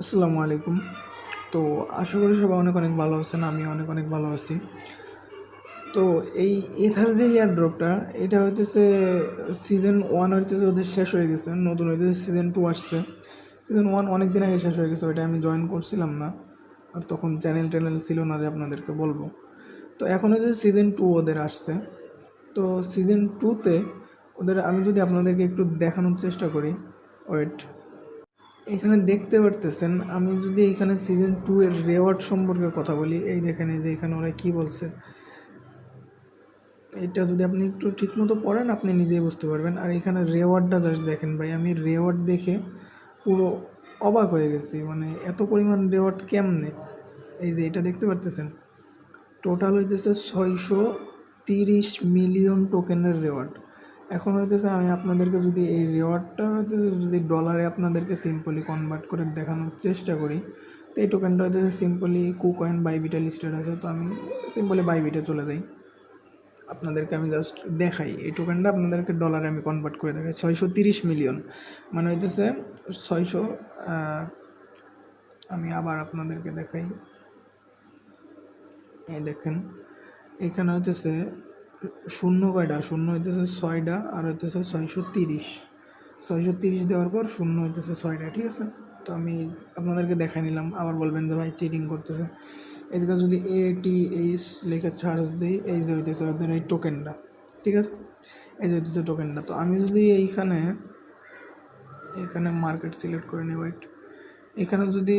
আসসালামু আলাইকুম। তো আশা করি সবাই অনেক অনেক ভালো আছেন। আমি অনেক অনেক ভালো আছি। তো এই এথার যে এয়ার ড্রপটা, এটা হইতেছে সিজন 1 হইতেছে ওদের শেষ হয়ে গেছে। নতুন হইতেছে সিজন 2 আসছে। সিজন 1 অনেক দিন আগে শেষ হয়ে গেছে। ওইটা আমি জয়েন করছিলাম না। আর তখন চ্যানেল ছিল না যে আপনাদেরকে বলবো। তো এখন হচ্ছে সিজন 2 ওদের আসছে। তো সিজন 2 তে ওদের আমি যদি আপনাদেরকে একটু দেখানোর চেষ্টা করি, ওয়েট। এখানে দেখতে পারতেছেন, আমি যদি এখানে সিজন 2 এর রেওয়ার্ড সম্পর্কে কথা বলি, এই দেখেন এই যে এখানে ওরা কি বলছে। এটা যদি আপনি একটু ঠিকমতো পড়েন আপনি নিজেই বুঝতে পারবেন। আর এখানে রেওয়ার্ডটা জাস্ট দেখেন ভাই, আমি রেওয়ার্ড দেখে পুরো অবাক হয়ে গেছি। মানে এত পরিমাণ রেওয়ার্ড কেমনে! এই যে এটা দেখতে পারতেছেন, টোটাল হইতেছে 630 মিলিয়ন টোকেনের রেওয়ার্ড। এখন হইতেছে আমি আপনাদেরকে যদি এই রেওয়ার্ডটা হইতেছে যদি ডলারে আপনাদেরকে সিম্পলি কনভার্ট করে দেখানোর চেষ্টা করি, তো এই টোকেনটা হইতেছে সিম্পলি কুকয়েন বাইবিটে লিস্টেড আছে। তো আমি সিম্পলি বাইবিটে চলে যাই, আপনাদেরকে আমি জাস্ট দেখাই এই টোকেনটা আপনাদেরকে ডলারে আমি কনভার্ট করে দেখাই। 630 মিলিয়ন মানে হইতেছে 600। আমি আবার আপনাদেরকে দেখাই, এই দেখেন এখানে হইতেছে শূন্য কয়টা, শূন্য হইতেছে 6টা, আর হইতেছে 630 দেওয়ার পর শূন্য হইতেছে 6টা, ঠিক আছে। তো আমি আপনাদেরকে দেখাই নিলাম, আবার বলবেন যে ভাই চিটিং করতেছে। এই জায়গায় যদি ATH লিখে সার্চ দিই, এই যে হইতেছে ওদের এই টোকেনটা, ঠিক আছে। এই যে হইতেছে টোকেনটা। তো আমি যদি এইখানে এখানে মার্কেট সিলেক্ট করে নিই, ওয়েট, এখানে যদি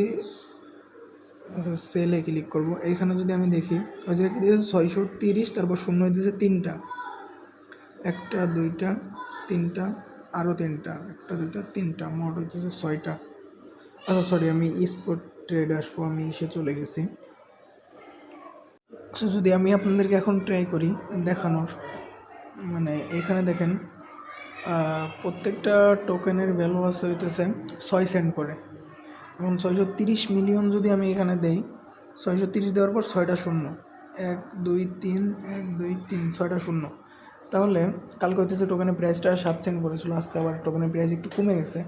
সেলে ক্লিক করব, এইখানে যদি আমি দেখি ওই জায়গায় কি দিয়েছে 630, তারপর শূন্য হইতেছে 3টা, 1টা 2টা 3টা আরও 3টা, 1টা 2টা 3টা, মোট হইতেছে 6টা। আচ্ছা সরি, আমি স্পট ট্রেড আসবো, আমি এসে চলে গেছি। সো যদি আমি আপনাদেরকে এখন ট্রাই করি দেখানোর, মানে এখানে দেখেন প্রত্যেকটা টোকেনের ভ্যালু আছে হইতেছে 6 সেন্ট করে। এখন 630 মিলিয়ন যদি আমি এখানে দেই, 630 দেওয়ার পর 6টা শূন্য, 1 2 3 1 2 3 6টা শূন্য। তাহলে কালকে হইতেছে টোকেনের প্রাইসটা 7 সেন্ট করেছিল, আজকে আবার টোকেনের প্রাইস একটু কমে গেছে।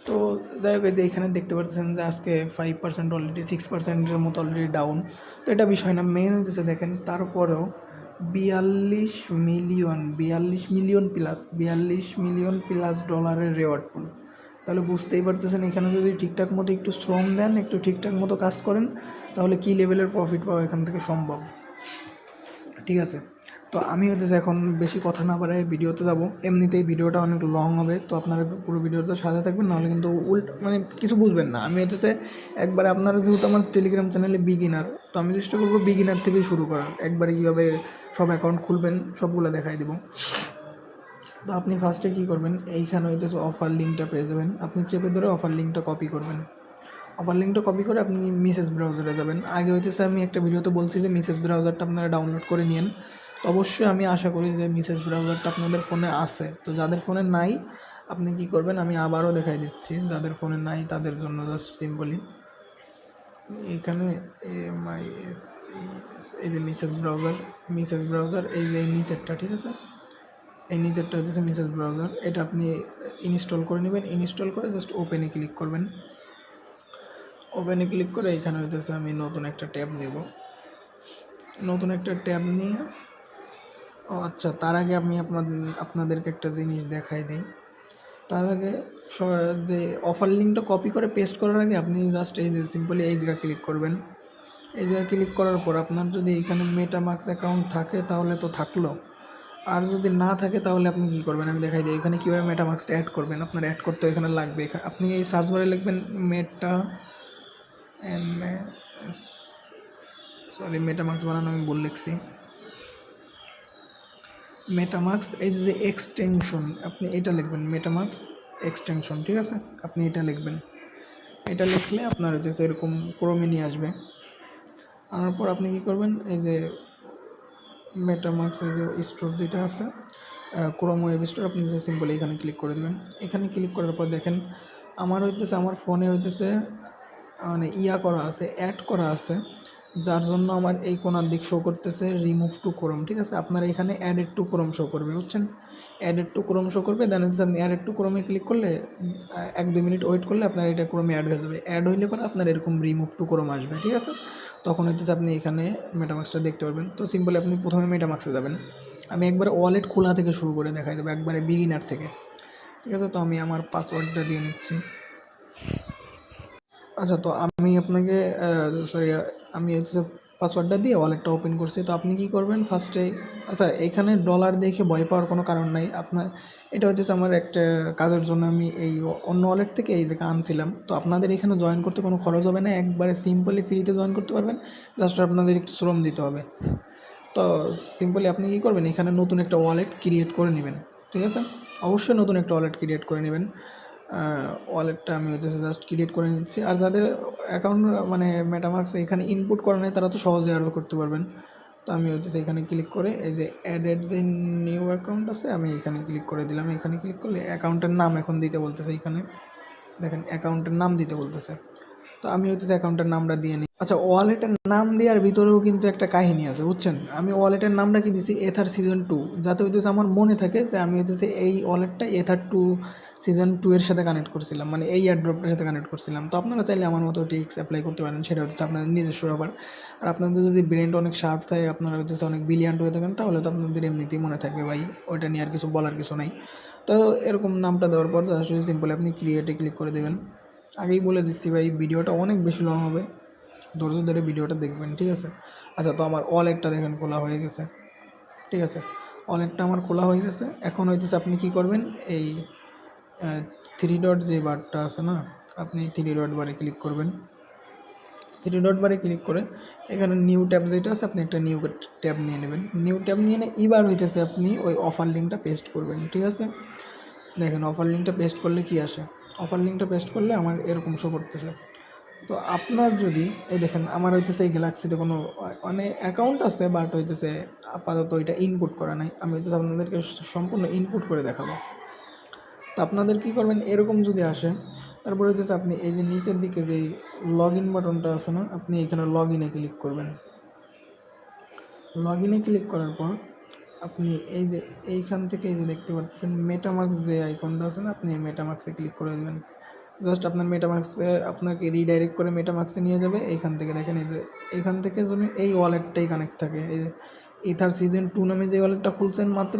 তো যাই হোক, এই যে এখানে দেখতে পাচ্ছেন যে আজকে 5% অলরেডি, 6%-এর মতো অলরেডি ডাউন। তো এটা বিষয় না, মেন হইতেছে দেখেন তারপরেও 42 মিলিয়ন প্লাস ডলারের রেওয়ার্ড পুল। তাহলে বুঝতেই পারতেছেন এখানে যদি ঠিকঠাক মতো একটু শ্রম দেন, একটু ঠিকঠাক মতো কাজ করেন, তাহলে কী লেভেলের প্রফিট পাওয়া এখান থেকে সম্ভব, ঠিক আছে। তো আমি হইতেছে এখন বেশি কথা না বাড়াই ভিডিওতে যাব। এমনিতেই ভিডিওটা অনেক লং হবে, তো আপনারা পুরো ভিডিওতে সাথে থাকবেন, নাহলে কিন্তু মানে কিছু বুঝবেন না। আমি হইতেছে একবারে, আপনারা যেহেতু আমার টেলিগ্রাম চ্যানেলে বিগিনার, তো আমি চেষ্টা করবো বিগিনার থেকেই শুরু করার, একবারে কীভাবে সব অ্যাকাউন্ট খুলবেন সবগুলো দেখাই দেবো। তো আপনি ফার্স্টে কী করবেন, এইখানে হইতেছে অফার লিঙ্কটা পেয়ে যাবেন, আপনি চেপে ধরে অফার লিঙ্কটা কপি করবেন। অফার লিঙ্কটা কপি করে আপনি মিসেস ব্রাউজারে যাবেন। আগে হইতেছে আমি একটা ভিডিওতে বলছি যে মিসেস ব্রাউজারটা আপনারা ডাউনলোড করে নিন। তো অবশ্যই আমি আশা করি যে মিসেস ব্রাউজারটা আপনাদের ফোনে আছে। তো যাদের ফোনে নাই আপনি কি করবেন, আমি আবারও দেখাই দিচ্ছি। যাদের ফোনে নাই তাদের জন্য জাস্ট সিম্পলি এইখানে এই যে মিসেস ব্রাউজার এই যে নিচেরটা, ঠিক আছে। এই নিচেরটা হচ্ছে মিসেস ব্রাউজার, এটা আপনি ইনস্টল করে নেবেন। ইনস্টল করে জাস্ট ওপেনে ক্লিক করবেন। ওপেনে ক্লিক করে এখানে হইতেছে আমি নতুন একটা ট্যাব নেব। নতুন একটা ট্যাব নিয়ে, ও আচ্ছা, তার আগে আমি আপনাদেরকে একটা জিনিস দেখাই দিই। তার আগে যে অফার লিঙ্কটা কপি করে পেস্ট করার আগে আপনি জাস্ট এই যে সিম্পলি এই জায়গায় ক্লিক করবেন। এই জায়গায় ক্লিক করার পর আপনার যদি এখানে মেটামাক্স অ্যাকাউন্ট থাকে তাহলে তো থাকলো, আর যদি না থাকে তাহলে আপনি কী করবেন আমি দেখাই দিই। এখানে কীভাবে মেটামাক্সটা অ্যাড করবেন, আপনার অ্যাড করতে এখানে লাগবে। আপনি এই সার্চ বারে লিখবেন মেটামাক্স বানানো আমি ভুল লিখছি। মেটামাক্স এই যে এক্সটেনশন, আপনি এটা লিখবেন মেটামাক্স এক্সটেনশন, ঠিক আছে। আপনি এটা লিখবেন, এটা লিখলে আপনার হচ্ছে এরকম ক্রমে নিয়ে আসবে। আনার পর আপনি কী করবেন, এই যে মেটামাক্স এই যে স্টোর যেটা আছে ক্রোম ওয়েব স্টোর, আপনি যে সিম্পলি এখানে ক্লিক করে দেবেন। এখানে ক্লিক করার পর দেখেন আমার ফোনে হইতেছে মানে করা আছে, অ্যাড করা আছে যার জন্য আমার এই কোণার দিক শো করতেছে রিমুভ টু ক্রোম। ঠিক আছে, আপনার এখানে অ্যাডেড টু ক্রোম শো করবে, বুঝছেন? অ্যাডেড টু ক্রোম শো করবে, দেন হচ্ছে আপনি অ্যাডেড টু ক্রোমে ক্লিক করলে 1-2 মিনিট ওয়েট করলে আপনার এটা ক্রোমে অ্যাড হয়ে যাবে। অ্যাড হইলে পরে আপনার এরকম রিমুভ টু ক্রোম আসবে। ঠিক আছে, তখন হচ্ছে আপনি এখানে মেটামাক্সটা দেখতে পারবেন। তো সিম্পলি আপনি প্রথমে মেটামাক্সে যাবেন। আমি একবারে ওয়ালেট খোলা থেকে শুরু করে দেখাই দেবো, একবারে বিগিনার থেকে। ঠিক আছে, তো আমি আমার পাসওয়ার্ডটা দিয়ে নিচ্ছি। আচ্ছা, তো আমি আপনাকে সরি, আমি হচ্ছে পাসওয়ার্ডটা দিয়ে ওয়ালেটটা ওপেন করছি। তো আপনি কি করবেন ফার্স্টে, আচ্ছা এখানে ডলার দেখে ভয় পাওয়ার কোনো কারণ নাই। আপনার এটা হচ্ছে আমার একটা কাজের জন্য আমি এই অন্য ওয়ালেট থেকে এই জায়গায় আনছিলাম। তো আপনাদের এখানে জয়েন করতে কোনো খরচ হবে না, একবারে সিম্পলি ফ্রিতে জয়েন করতে পারবেন। জাস্ট আপনাদের একটু শ্রম দিতে হবে। তো সিম্পলি আপনি কী করবেন, এখানে নতুন একটা ওয়ালেট ক্রিয়েট করে নেবেন। ঠিক আছে, অবশ্যই নতুন একটা ওয়ালেট ক্রিয়েট করে নেবেন। ওয়ালেটটা আমি হচ্ছে জাস্ট ক্রিয়েট করে নিচ্ছি। আর যাদের অ্যাকাউন্ট মানে মেটামাক্স এখানে ইনপুট করা নেই তারা তো সহজে আরও করতে পারবেন। তো আমি হচ্ছে এখানে ক্লিক করে এই যে অ্যাডেড যে নিউ অ্যাকাউন্ট আছে আমি এখানে ক্লিক করে দিলাম। এখানে ক্লিক করলে অ্যাকাউন্টের নাম এখন দিতে বলতেছে, এখানে দেখেন অ্যাকাউন্টের নাম দিতে বলতেছে। তো আমি হচ্ছে অ্যাকাউন্টের নামটা দিয়ে নিই। আচ্ছা, ওয়ালেটের নাম দেওয়ার ভিতরেও কিন্তু একটা কাহিনী আছে, বুঝছেন? আমি ওয়ালেটের নামটা কি দিছি এথার সিজন 2, যাতে হইতেছে আমার মনে থাকে যে আমি হইতেছে এই ওয়ালেটটা এথার 2 সিজন 2 এর সাথে কানেক্ট করছিলাম, মানে এই এয়ারড্রপটার সাথে কানেক্ট করছিলাম। তো আপনারা চাইলে আমার মতো টিক্স অ্যাপ্লাই করতে পারেন, সেটা হচ্ছে আপনাদের নিজস্ব ব্যাপার। আর আপনাদের যদি ব্রেনটা অনেক শার্প থাকে, আপনারা হচ্ছে অনেক ব্রিলিয়ান্ট হয়ে থাকেন, তাহলে তো আপনাদের এমনিতেই মনে থাকবে ভাই, ওইটা নিয়ে আর কিছু বলার কিছু নাই। তো এরকম নামটা দেওয়ার পর আসলে সিম্পলি আপনি ক্রিয়েটে ক্লিক করে দেবেন। আগেই বলে দিচ্ছি ভাই, ভিডিওটা অনেক বেশি লং হবে, ধৈর্য ধরে ভিডিওটা দেখবেন। ঠিক আছে, আচ্ছা তো আমার ওয়ালেটটা দেখেন খোলা হয়ে গেছে। ঠিক আছে, ওয়ালেটটা আমার খোলা হয়ে গেছে। এখন হইতেছে আপনি কি করবেন, এই 3 ডট যে বারটা আছে না, আপনি 3 ডট বারে ক্লিক করবেন। 3 ডট বারে ক্লিক করে এখানে নিউ ট্যাব যেটা আছে আপনি একটা নিউ ট্যাব নিয়ে নেবেন। নিউ ট্যাব নিয়ে নিয়ে এবার হইতেছে আপনি ওই অফার লিঙ্কটা পেস্ট করবেন। ঠিক আছে, দেখেন অফার লিঙ্কটা পেস্ট করলে কি আসে। অফার লিঙ্কটা পেস্ট করলে আমার এরকম শো করতেছে। তো আপনার যদি এই দেখেন আমার হইতেছে এই গ্যালাক্সিতে কোনো মানে অ্যাকাউন্ট আছে, বাট হইতেছে আপাতত এটা ইনপুট করা নাই। আমি হইতেছে আপনাদেরকে সম্পূর্ণ ইনপুট করে দেখাবো। তো আপনাদের কী করবেন, এরকম যদি আসে তারপরে হইতেছে আপনি এই যে নিচের দিকে যেই লগ ইন বাটনটা আছে না, আপনি এখানে লগ ইনে ক্লিক করবেন। লগ ইনে ক্লিক করার পর আপনি এই যে এইখান থেকে এই যে দেখতে পাচ্ছেন মেটামাক্স যে আইকনটা আছে না, আপনি এই মেটামাক্সে ক্লিক করে দেবেন। জাস্ট আপনার মেটামাক্সে আপনাকে রিডাইরেক্ট করে মেটামাক্সে নিয়ে যাবে। এইখান থেকে দেখেন এই যে এইখান থেকে যদি এই ওয়ালেটটাই কানেক্ট থাকে, এই যে ইথার সিজন 2 নামে যে ওয়ালেটটা খুলছেন মাত্র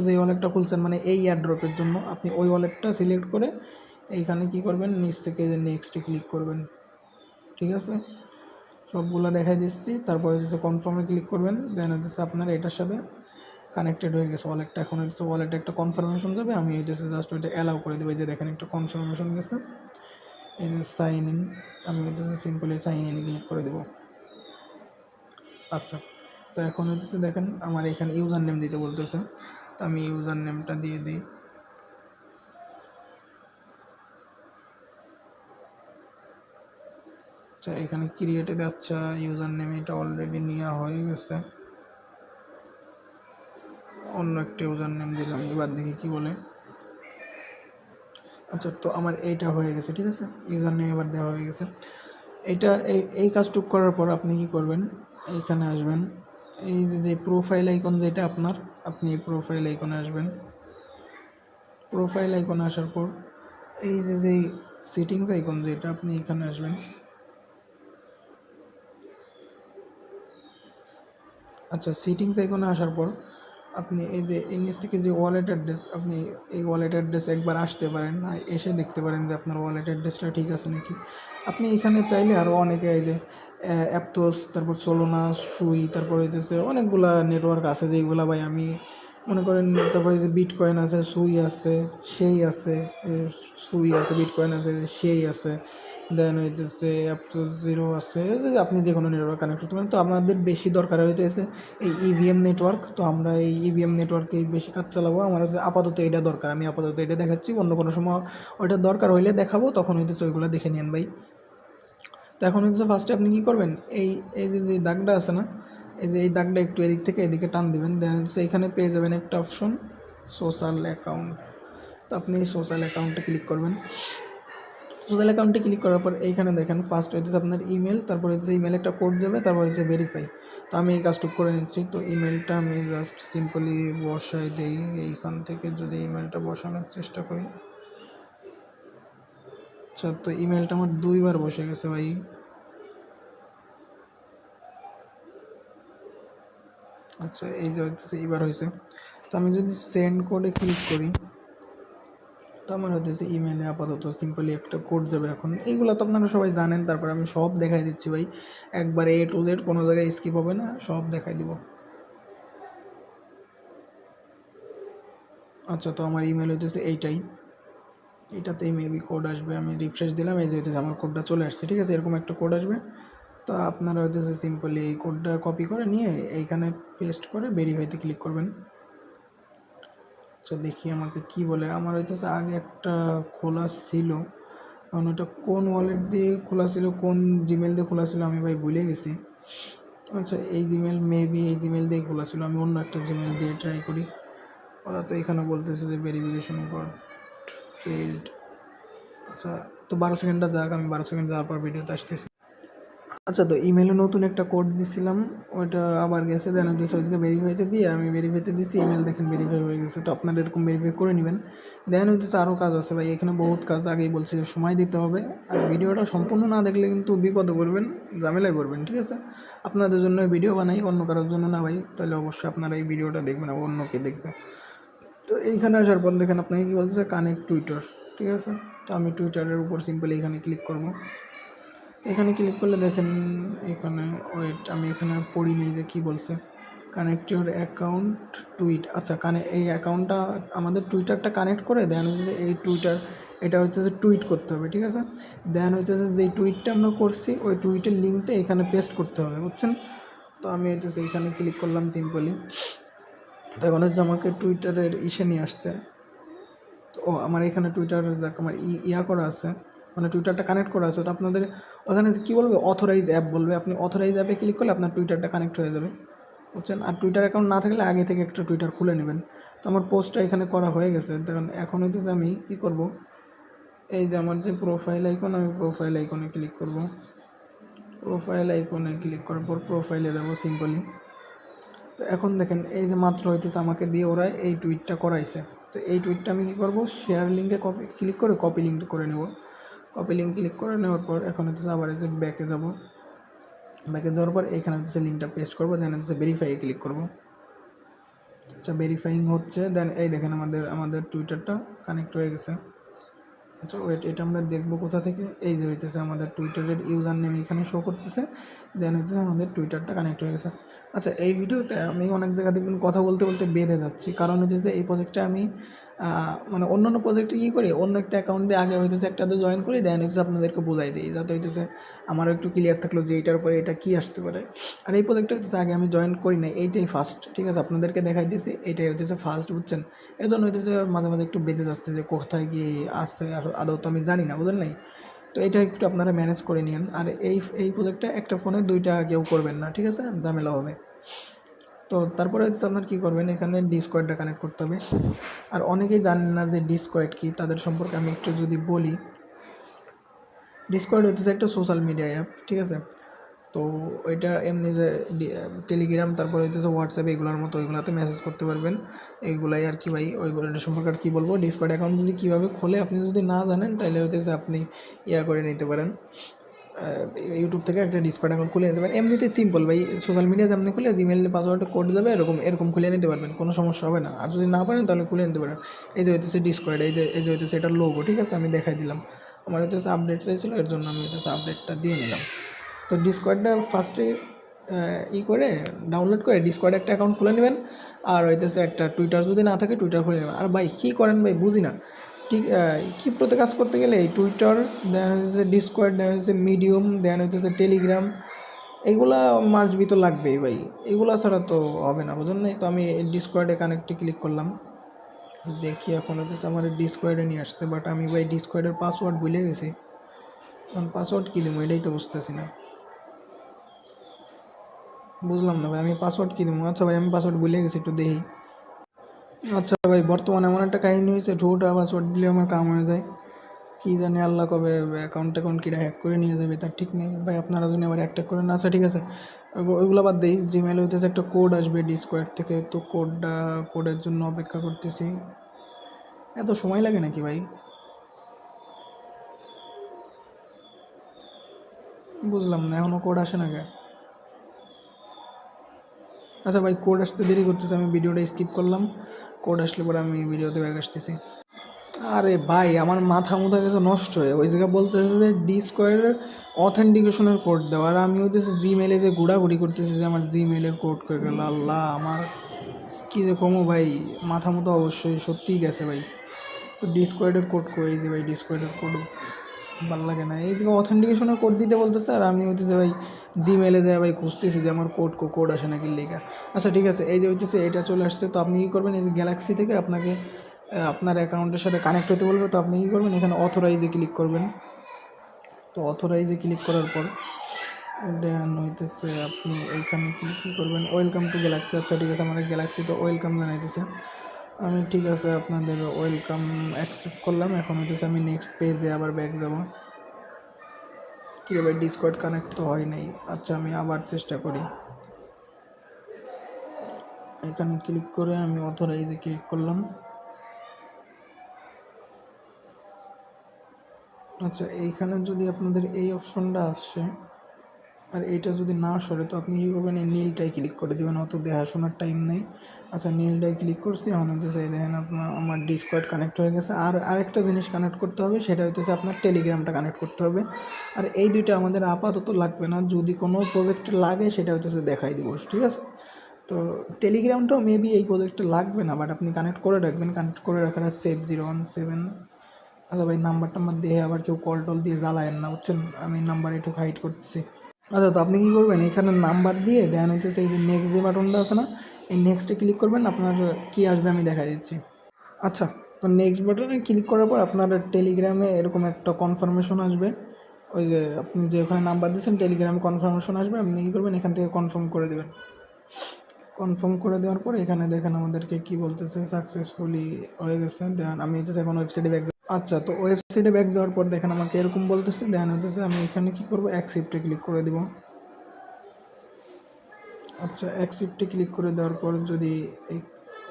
যে ওয়ালেটটা খুলছেন মানে এই এয়ারড্রপের জন্য, আপনি ওই ওয়ালেটটা সিলেক্ট করে এইখানে কি করবেন, নিচ থেকে যে নেক্সটে ক্লিক করবেন। ঠিক আছে, সবগুলো দেখাই দিচ্ছি। তারপরে হচ্ছে কনফার্মে ক্লিক করবেন, দেন হচ্ছে আপনার এটার সাথে কানেক্টেড হয়ে গেছে ওয়ালেটটা। এখন হচ্ছে ওয়ালেটে একটা কনফার্মেশন যাবে, আমি হচ্ছে জাস্ট ওইটা অ্যালাউ করে দেবো। যে দেখেন একটা কনফার্মেশন গেছে, এই যে সাইন ইন, আমি হচ্ছে সিম্পলি সাইন ইনে ক্লিক করে দেবো। আচ্ছা, তো এখন হচ্ছে দেখেন আমার এখানে ইউজার নেম দিতে বলতেছে, তো আমি ইউজার নেমটা দিয়ে দিই। আচ্ছা, এখানে ক্রিয়েটেড, আচ্ছা ইউজার নেম এটা অলরেডি নেওয়া হয়ে গেছে, অন্য একটা ইউজার নেম দিলাম। এবার দেখি কি বলে। আচ্ছা, তো আমার এইটা হয়ে গেছে। ঠিক আছে, ইউজার নেম এবার দেওয়া হয়ে গেছে। এইটা এই কাজটুক করার পর আপনি কি করবেন, এইখানে আসবেন। এই যে প্রোফাইল আইকন যেটা আপনার, আপনি এই প্রোফাইল আইকনে আসবেন। প্রোফাইল আইকনে আসার পর এই যে সেটিংস আইকন যেটা, আপনি এখানে আসবেন। আচ্ছা, সেটিংস আইকনে আসার পর আপনি এই যে এই নিচ থেকে যে ওয়ালেট অ্যাড্রেস, আপনি এই ওয়ালেট অ্যাড্রেস একবার আসতে পারেন, এসে দেখতে পারেন যে আপনার ওয়ালেট অ্যাড্রেসটা ঠিক আছে নাকি। আপনি এখানে চাইলে আরও অনেকে এই যে অ্যাপটোস, তারপর সোলোনা, সুই, তারপর হইতেছে অনেকগুলা নেটওয়ার্ক আছে যেগুলা ভাই আমি মনে করেন। তারপরে এই যে বিটকয়েন আছে, সুই আছে, সেই আছে, সুই আছে, বিটকয়েন আছে, সেই আছে, দেন হইতেছে অ্যাপটোস জিরো আছে। যে আপনি যে কোনো নেটওয়ার্ক কানেক্ট করতে পারেন। তো আমাদের বেশি দরকার হইতেছে এই ইভিএম নেটওয়ার্ক। তো আমরা এই ইভিএম নেটওয়ার্কেই বেশি কাজ চালাবো। আমাদের আপাতত এটা দরকার, আমি আপাতত এটা দেখাচ্ছি। অন্য কোনো সময় ওইটা দরকার হইলে দেখাবো, তখন হইতেছে ওইগুলো দেখে নেন ভাই। তো এখন হচ্ছে ফার্স্টে আপনি কী করবেন, এই এই যে দাগটা আছে না, এই যে এই দাগটা একটু এদিক থেকে এদিকে টান দিবেন। দেন হচ্ছে এখানে পেয়ে যাবেন একটা অপশন সোশ্যাল অ্যাকাউন্ট। তো আপনি সোশ্যাল অ্যাকাউন্টে ক্লিক করবেন। গুগল অ্যাকাউন্টে ক্লিক করার পর এইখানে দেখেন ফার্স্ট হইতেছে আপনার ইমেল, তারপর হচ্ছে ইমেলে একটা কোড যাবে, তারপর হচ্ছে ভেরিফাই। তো আমি এই কাজটুকু করে নিচ্ছি। তো ইমেলটা আমি জাস্ট সিম্পলি বসাই দিই। এইখান থেকে যদি ইমেলটা বসানোর চেষ্টা করি, আচ্ছা তো ইমেলটা আমার 2বার বসে গেছে ভাই। আচ্ছা এই যে হচ্ছে এবার হয়েছে। তো আমি যদি সেন্ড কোডে ক্লিক করি, তো আমার হতেছে ইমেলে আপাতত সিম্পলি একটা কোড যাবে। এখন এইগুলো তো আপনারা সবাই জানেন, তারপর আমি সব দেখাই দিচ্ছি ভাই, একবারে A to Z, কোনো জায়গায় স্কিপ হবে না, সব দেখাই দিব। আচ্ছা তো আমার ইমেল হইতেছে এইটাই, এটাতেই মেবি কোড আসবে। আমি রিফ্রেশ দিলাম, এই যে হইতেছে আমার কোডটা চলে আসছে, ঠিক আছে, এরকম একটা কোড আসবে। তো আপনারা হইতেছে সিম্পলি এই কোডটা কপি করে নিয়ে এইখানে পেস্ট করে ভেরিফাইতে ক্লিক করবেন। আচ্ছা দেখি আমাকে কি বলে। আমার হইতেছে আগে একটা খোলা ছিল, কারণ ওটা কোন ওয়ালেট দিয়ে খোলা ছিল, কোন জিমেল দিয়ে খোলা ছিল আমি ভাই ভুলে গেছি। আচ্ছা এই জিমেল, মেবি এই জিমেল দিয়ে খোলা ছিল, আমি অন্য একটা জিমেল দিয়ে ট্রাই করি। ওরা তো এখানে বলতেছে যে ভেরিফিকেশন গট ফেইল্ড। আচ্ছা তো 12 সেকেন্ডটা যাক, আমি 12 সেকেন্ড যাওয়ার পর ভিডিওতে আসতেছি। আচ্ছা তো ইমেলে নতুন একটা কোড দিছিলাম, ওইটা আবার গেছে, দেন হচ্ছে ওইদিকে ভেরিফাইতে দিয়ে আমি ভেরিফাইতে দিছি, ইমেল দেখেন ভেরিফাই হয়ে গেছে। তো আপনারা এরকম ভেরিফাই করে নেবেন। দেন হচ্ছে আরও কাজ আছে ভাই, এখানে বহুত কাজ, আগেই বলছি যে সময় দিতে হবে। আর ভিডিওটা সম্পূর্ণ না দেখলে কিন্তু বিপদে পড়বেন, ঝামেলায় পড়বেন, ঠিক আছে। আপনাদের জন্য ভিডিও বানাই, অন্য কারোর জন্য না ভাই, তাহলে অবশ্যই আপনারা এই ভিডিওটা দেখবেন, অন্য কে দেখবে। তো এইখানে আসার পর দেখেন আপনাকে কী বলতেছে, কানেক্ট টুইটার, ঠিক আছে। তো আমি টুইটারের উপর সিম্পলি এখানে ক্লিক করব। এখানে ক্লিক করলে দেখেন এখানে, ওয়েট আমি এখানে পড়িনি যে কী বলছে, কানেক্ট ইউর অ্যাকাউন্ট টুইট। আচ্ছা এই অ্যাকাউন্টটা আমাদের টুইটারটা কানেক্ট করে দেন হচ্ছে এই টুইটার, এটা হইতেছে টুইট করতে হবে, ঠিক আছে। দেন হইতেছে যে টুইটটা আমরা করছি ওই টুইটের লিঙ্কটা এখানে পেস্ট করতে হবে, বুঝছেন। তো আমি হইতেছে এখানে ক্লিক করলাম সিম্পলি। তো এখন হচ্ছে আমাকে টুইটারের ইসে নিয়ে আসছে। ও আমার এখানে টুইটার যাক আমার ইয়া করা আছে, মানে টুইটারটা কানেক্ট করা আছে। তো আপনাদের ওখানে কী বলবে, অথরাইজ অ্যাপ বলবে, আপনি অথরাইজ অ্যাপে ক্লিক করলে আপনার টুইটারটা কানেক্ট হয়ে যাবে, বুঝছেন। আর টুইটার অ্যাকাউন্ট না থাকলে আগে থেকে একটা টুইটার খুলে নেবেন। তো আমার পোস্টটা এখানে করা হয়ে গেছে। দেখুন এখন হইতেছে আমি কী করব, এই যে আমার যে প্রোফাইল আইকন, আমি প্রোফাইল আইকনে ক্লিক করব। প্রোফাইল আইকনে ক্লিক করার পর প্রোফাইলে যাব সিম্পলি। তো এখন দেখেন এই যে মাত্র হইতেছে আমাকে দিয়ে ওরা এই টুইটটা করাইছে। তো এই টুইটটা আমি কী করব, শেয়ার লিঙ্কে কপি ক্লিক করে কপি লিঙ্ক করে নেব। কপি লিঙ্ক ক্লিক করে নেওয়ার পর এখন হচ্ছে আবার এই যে ব্যাকে যাব। ব্যাকে যাওয়ার পর এখানে হচ্ছে লিঙ্কটা পেস্ট করবো, দেন হচ্ছে ভেরিফাই ক্লিক করব। আচ্ছা ভেরিফাইং হচ্ছে, দেন এই দেখেন আমাদের টুইটারটা কানেক্ট হয়ে গেছে। আচ্ছা ওয়েট, এটা আমরা দেখবো কোথা থেকে, এই যে হইতেছে আমাদের টুইটারের ইউজার নেম এখানে শো করতেছে, দেন হইতেছে আমাদের টুইটারটা কানেক্ট হয়ে গেছে। আচ্ছা এই ভিডিওতে আমি অনেক জায়গা দেখবেন কথা বলতে বলতে বেঁধে যাচ্ছি, কারণ হচ্ছে এই প্রজেক্টটা আমি মানে অন্যান্য প্রজেক্টে কী করি, অন্য একটা অ্যাকাউন্ট দিয়ে আগে হইতেছে একটাতে জয়েন করি, দেন হচ্ছে আপনাদেরকে বোঝাই দিই, যাতে হইতেছে আমারও একটু ক্লিয়ার থাকলো যে এইটার পরে এটা কী আসতে পারে। আর এই প্রজেক্টটা হচ্ছে আগে আমি জয়েন করি না, এইটাই ফার্স্ট, ঠিক আছে, আপনাদেরকে দেখাই দিয়েছি, এইটাই হচ্ছে ফার্স্ট, বুঝছেন। এই জন্য হইতেছে মাঝে মাঝে একটু বেঁধে যাচ্ছে যে কোথায় গিয়ে আসছে, আদৌ তো আমি জানি না, বুঝলেন নাই। তো এটা একটু আপনারা ম্যানেজ করে নিন। আর এই প্রজেক্টটা একটা ফোনে 2টা কেউ করবেন না, ঠিক আছে, ঝামেলা হবে। তো তারপরে হচ্ছে আপনার কী করবেন, এখানে ডিসকর্ডটা কানেক্ট করতে হবে। আর অনেকেই জানেন না যে ডিসকর্ড কী, তাদের সম্পর্কে আমি একটু যদি বলি। ডিসকর্ড হচ্ছে একটা সোশ্যাল মিডিয়া অ্যাপ, ঠিক আছে। তো ওইটা এমনি যে টেলিগ্রাম, তারপরে হচ্ছে হোয়াটসঅ্যাপ, এগুলোর মতো ওইগুলোতে মেসেজ করতে পারবেন, এইগুলাই আর কি ভাই। ওইগুলো সম্পর্কে আর কী বলবো। ডিসকর্ড অ্যাকাউন্ট যদি কীভাবে খোলে আপনি যদি না জানেন, তাহলে হইতেছে আপনি ইয়া করে নিতে পারেন, ইউটিউব থেকে একটা ডিসকর্ড অ্যাকাউন্ট খুলে নিতে পারেন। এমনিতে সিম্পল ভাই, সোশ্যাল মিডিয়া যেমনি খুলে জিমেল পাসওয়ার্ডে কোড যাবে, এরকম খুলে নিতে পারবেন, কোনো সমস্যা হবে না। আর যদি না পারেন তাহলে খুলে নিতে পারেন। এই যে হইতেছে ডিসকর্ড, এই যে হইতেছে এটার লোগো, ঠিক আছে, আমি দেখাই দিলাম। আমার হইতেছে আপডেট চাইছিলো, এর জন্য আমি হইতেছে আপডেটটা দিয়ে নিলাম। তো ডিসকর্ডটা ফার্স্টে করে ডাউনলোড করে ডিসকর্ডে একটা অ্যাকাউন্ট খুলে নেবেন। আর হইতেছে একটা টুইটার যদি না থাকে টুইটার খুলে নেবেন। আর ভাই কী করেন ভাই বুঝি না, ঠিক ক্রিপ্টোতে কাজ করতে গেলে এই টুইটার, দেন হচ্ছে ডিসকর্ড, দেন হচ্ছে মিডিয়াম, দেন হচ্ছে টেলিগ্রাম, এইগুলা মাস্ট বি তো লাগবেই ভাই, এগুলা ছাড়া তো হবে না, বুঝলেন না। তো আমি ডিসকর্ডে কানেক্টে ক্লিক করলাম, দেখি এখন হচ্ছে আমার ডিসকর্ডে নিয়ে আসছে, বাট আমি ভাই ডিসকর্ডের পাসওয়ার্ড ভুলে গেছি। কারণ পাসওয়ার্ড কী দেবো এটাই তো বুঝতেছি না, বুঝলাম না ভাই, আমি পাসওয়ার্ড কী দেবো। আচ্ছা ভাই আমি পাসওয়ার্ড ভুলে গেছি, একটু দেখি। আচ্ছা ভাই বর্তমানে এমন একটা কাহিনী হয়েছে, ঠোঁটা পাসওয়ার্ড দিলে আমার কাম হয়ে যায়। কি জানি আল্লাহ কবে অ্যাকাউন্ট কিরা হ্যাক করে নিয়ে যাবে তার ঠিক নেই ভাই। আপনারা যদি আবার অ্যাটাক করেন, আচ্ছা ঠিক আছে, ওইগুলো বাদ দিই। জিমেলে হইতেছে একটা কোড আসবে ডিসকোয়ার্ড থেকে, তো কোডের জন্য অপেক্ষা করতেছি। এত সময় লাগে নাকি ভাই? বুঝলাম না, এখনও কোড আসে না কে? আচ্ছা ভাই, কোড আসতে দেরি করতেছে, আমি ভিডিওটা স্কিপ করলাম। কোড আসলে পরে আমি ভিডিওতে ব্যাক আসতেছি। আরে ভাই, আমার মাথা মুথা কিছু নষ্ট হয়ে ওই জায়গায় বলতেছে যে ডিসকয়ের অথেন্টিকেশনের কোড দেওয়া, আর আমি হইতেছে জিমেলে যে ঘোরাঘুরি করতেছি যে আমার জিমেলের কোড করে গেল। আল্লাহ, আমার কী যে কমো ভাই, মাথা মতো অবশ্যই সত্যিই গেছে ভাই। তো ডিসকয়েডের কোড কই? এই যে ভাই ডিসকয়েডের কোড ভালো লাগে না। এই যে অথেন্টিকেশনের কোড দিতে বলতেছে, আর আমি হইতেছে ভাই জিমেলে যায় ভাই খুঁজতেছি যে আমার কোড আসে নাকি লেখা। আচ্ছা ঠিক আছে, এই যে হইতেছে এটা চলে আসছে। তো আপনি কী করবেন, এই যে গ্যালাক্সি থেকে আপনাকে আপনার অ্যাকাউন্টের সাথে কানেক্ট হতে বলবে। তো আপনি কী করবেন, এখানে অথরাইজে ক্লিক করবেন। তো অথরাইজে ক্লিক করার পর দেন হইতেছে আপনি এইখানে কী করবেন, ওয়েলকাম টু গ্যালাক্সি। আচ্ছা ঠিক আছে, আমার গ্যালাক্সি তো ওয়েলকাম জানাইতেছে। আমি ঠিক আছে আপনাদের ওয়েলকাম অ্যাকসেপ্ট করলাম। এখন হইতেছে আমি নেক্সট পেজে আবার ব্যাক যাব। কীভাবে ডিসকর্ড কানেক্ট তো হয় নাই। আচ্ছা আমি আবার চেষ্টা করি। এখানে ক্লিক করে আমি অথরাইজে ক্লিক করলাম। আচ্ছা, এইখানে যদি আপনাদের এই অপশনটা আসে আর এইটা যদি না সরে, তো আপনি কী করবেন, এই নীলটায় ক্লিক করে দেবেন। অত দেখাশোনার টাইম নেই। আচ্ছা, নীলটায় ক্লিক করছি। এখন হইতেছে দেখেন আমার ডিসকর্ড কানেক্ট হয়ে গেছে। আর আরেকটা জিনিস কানেক্ট করতে হবে, সেটা হইতেছে আপনার টেলিগ্রামটা কানেক্ট করতে হবে। আর এই দুইটা আমাদের আপাতত লাগবে না, যদি কোনো প্রজেক্টে লাগে সেটা হইতেছে দেখাই দিব, ঠিক আছে? তো টেলিগ্রামটাও মেবি এই প্রজেক্টে লাগবে না, বাট আপনি কানেক্ট করে রাখবেন। কানেক্ট করে রাখার সেভ 017। আচ্ছা ভাই, নাম্বার দিয়ে আবার কেউ কল টল দিয়ে জ্বালায়েন না, বুঝছেন? আমি নাম্বার একটু হাইড করতেছি। আচ্ছা, তো আপনি কী করবেন, এখানে নাম্বার দিয়ে দেন হইতেছে এই যে নেক্সট যে বাটনটা আছে না, এই নেক্সটে ক্লিক করবেন। আপনার কী আসবে আমি দেখা দিচ্ছি। আচ্ছা, তো নেক্সট বাটনে ক্লিক করার পর আপনার টেলিগ্রামে এরকম একটা কনফার্মেশন আসবে। ওই যে আপনি যে ওখানে নাম্বার দিয়েছেন, টেলিগ্রামে কনফার্মেশন আসবে। আপনি কী করবেন, এখান থেকে কনফার্ম করে দেবেন। কনফার্ম করে দেওয়ার পরে এখানে দেখেন আমাদেরকে কী বলতেছে, সাকসেসফুলি হয়ে গেছে। দেন আমি হইতেছে এখন ওয়েবসাইটে ব্যাক। আচ্ছা, তো ওয়েবসাইটে ব্যাক যাওয়ার পর দেখেন আমাকে এরকম বলতেছে। দেন হইতেছে আমি এখানে কী করবো, অ্যাকসেপ্টে ক্লিক করে দিব। আচ্ছা, অ্যাকসেপ্টে ক্লিক করে দেওয়ার পর যদি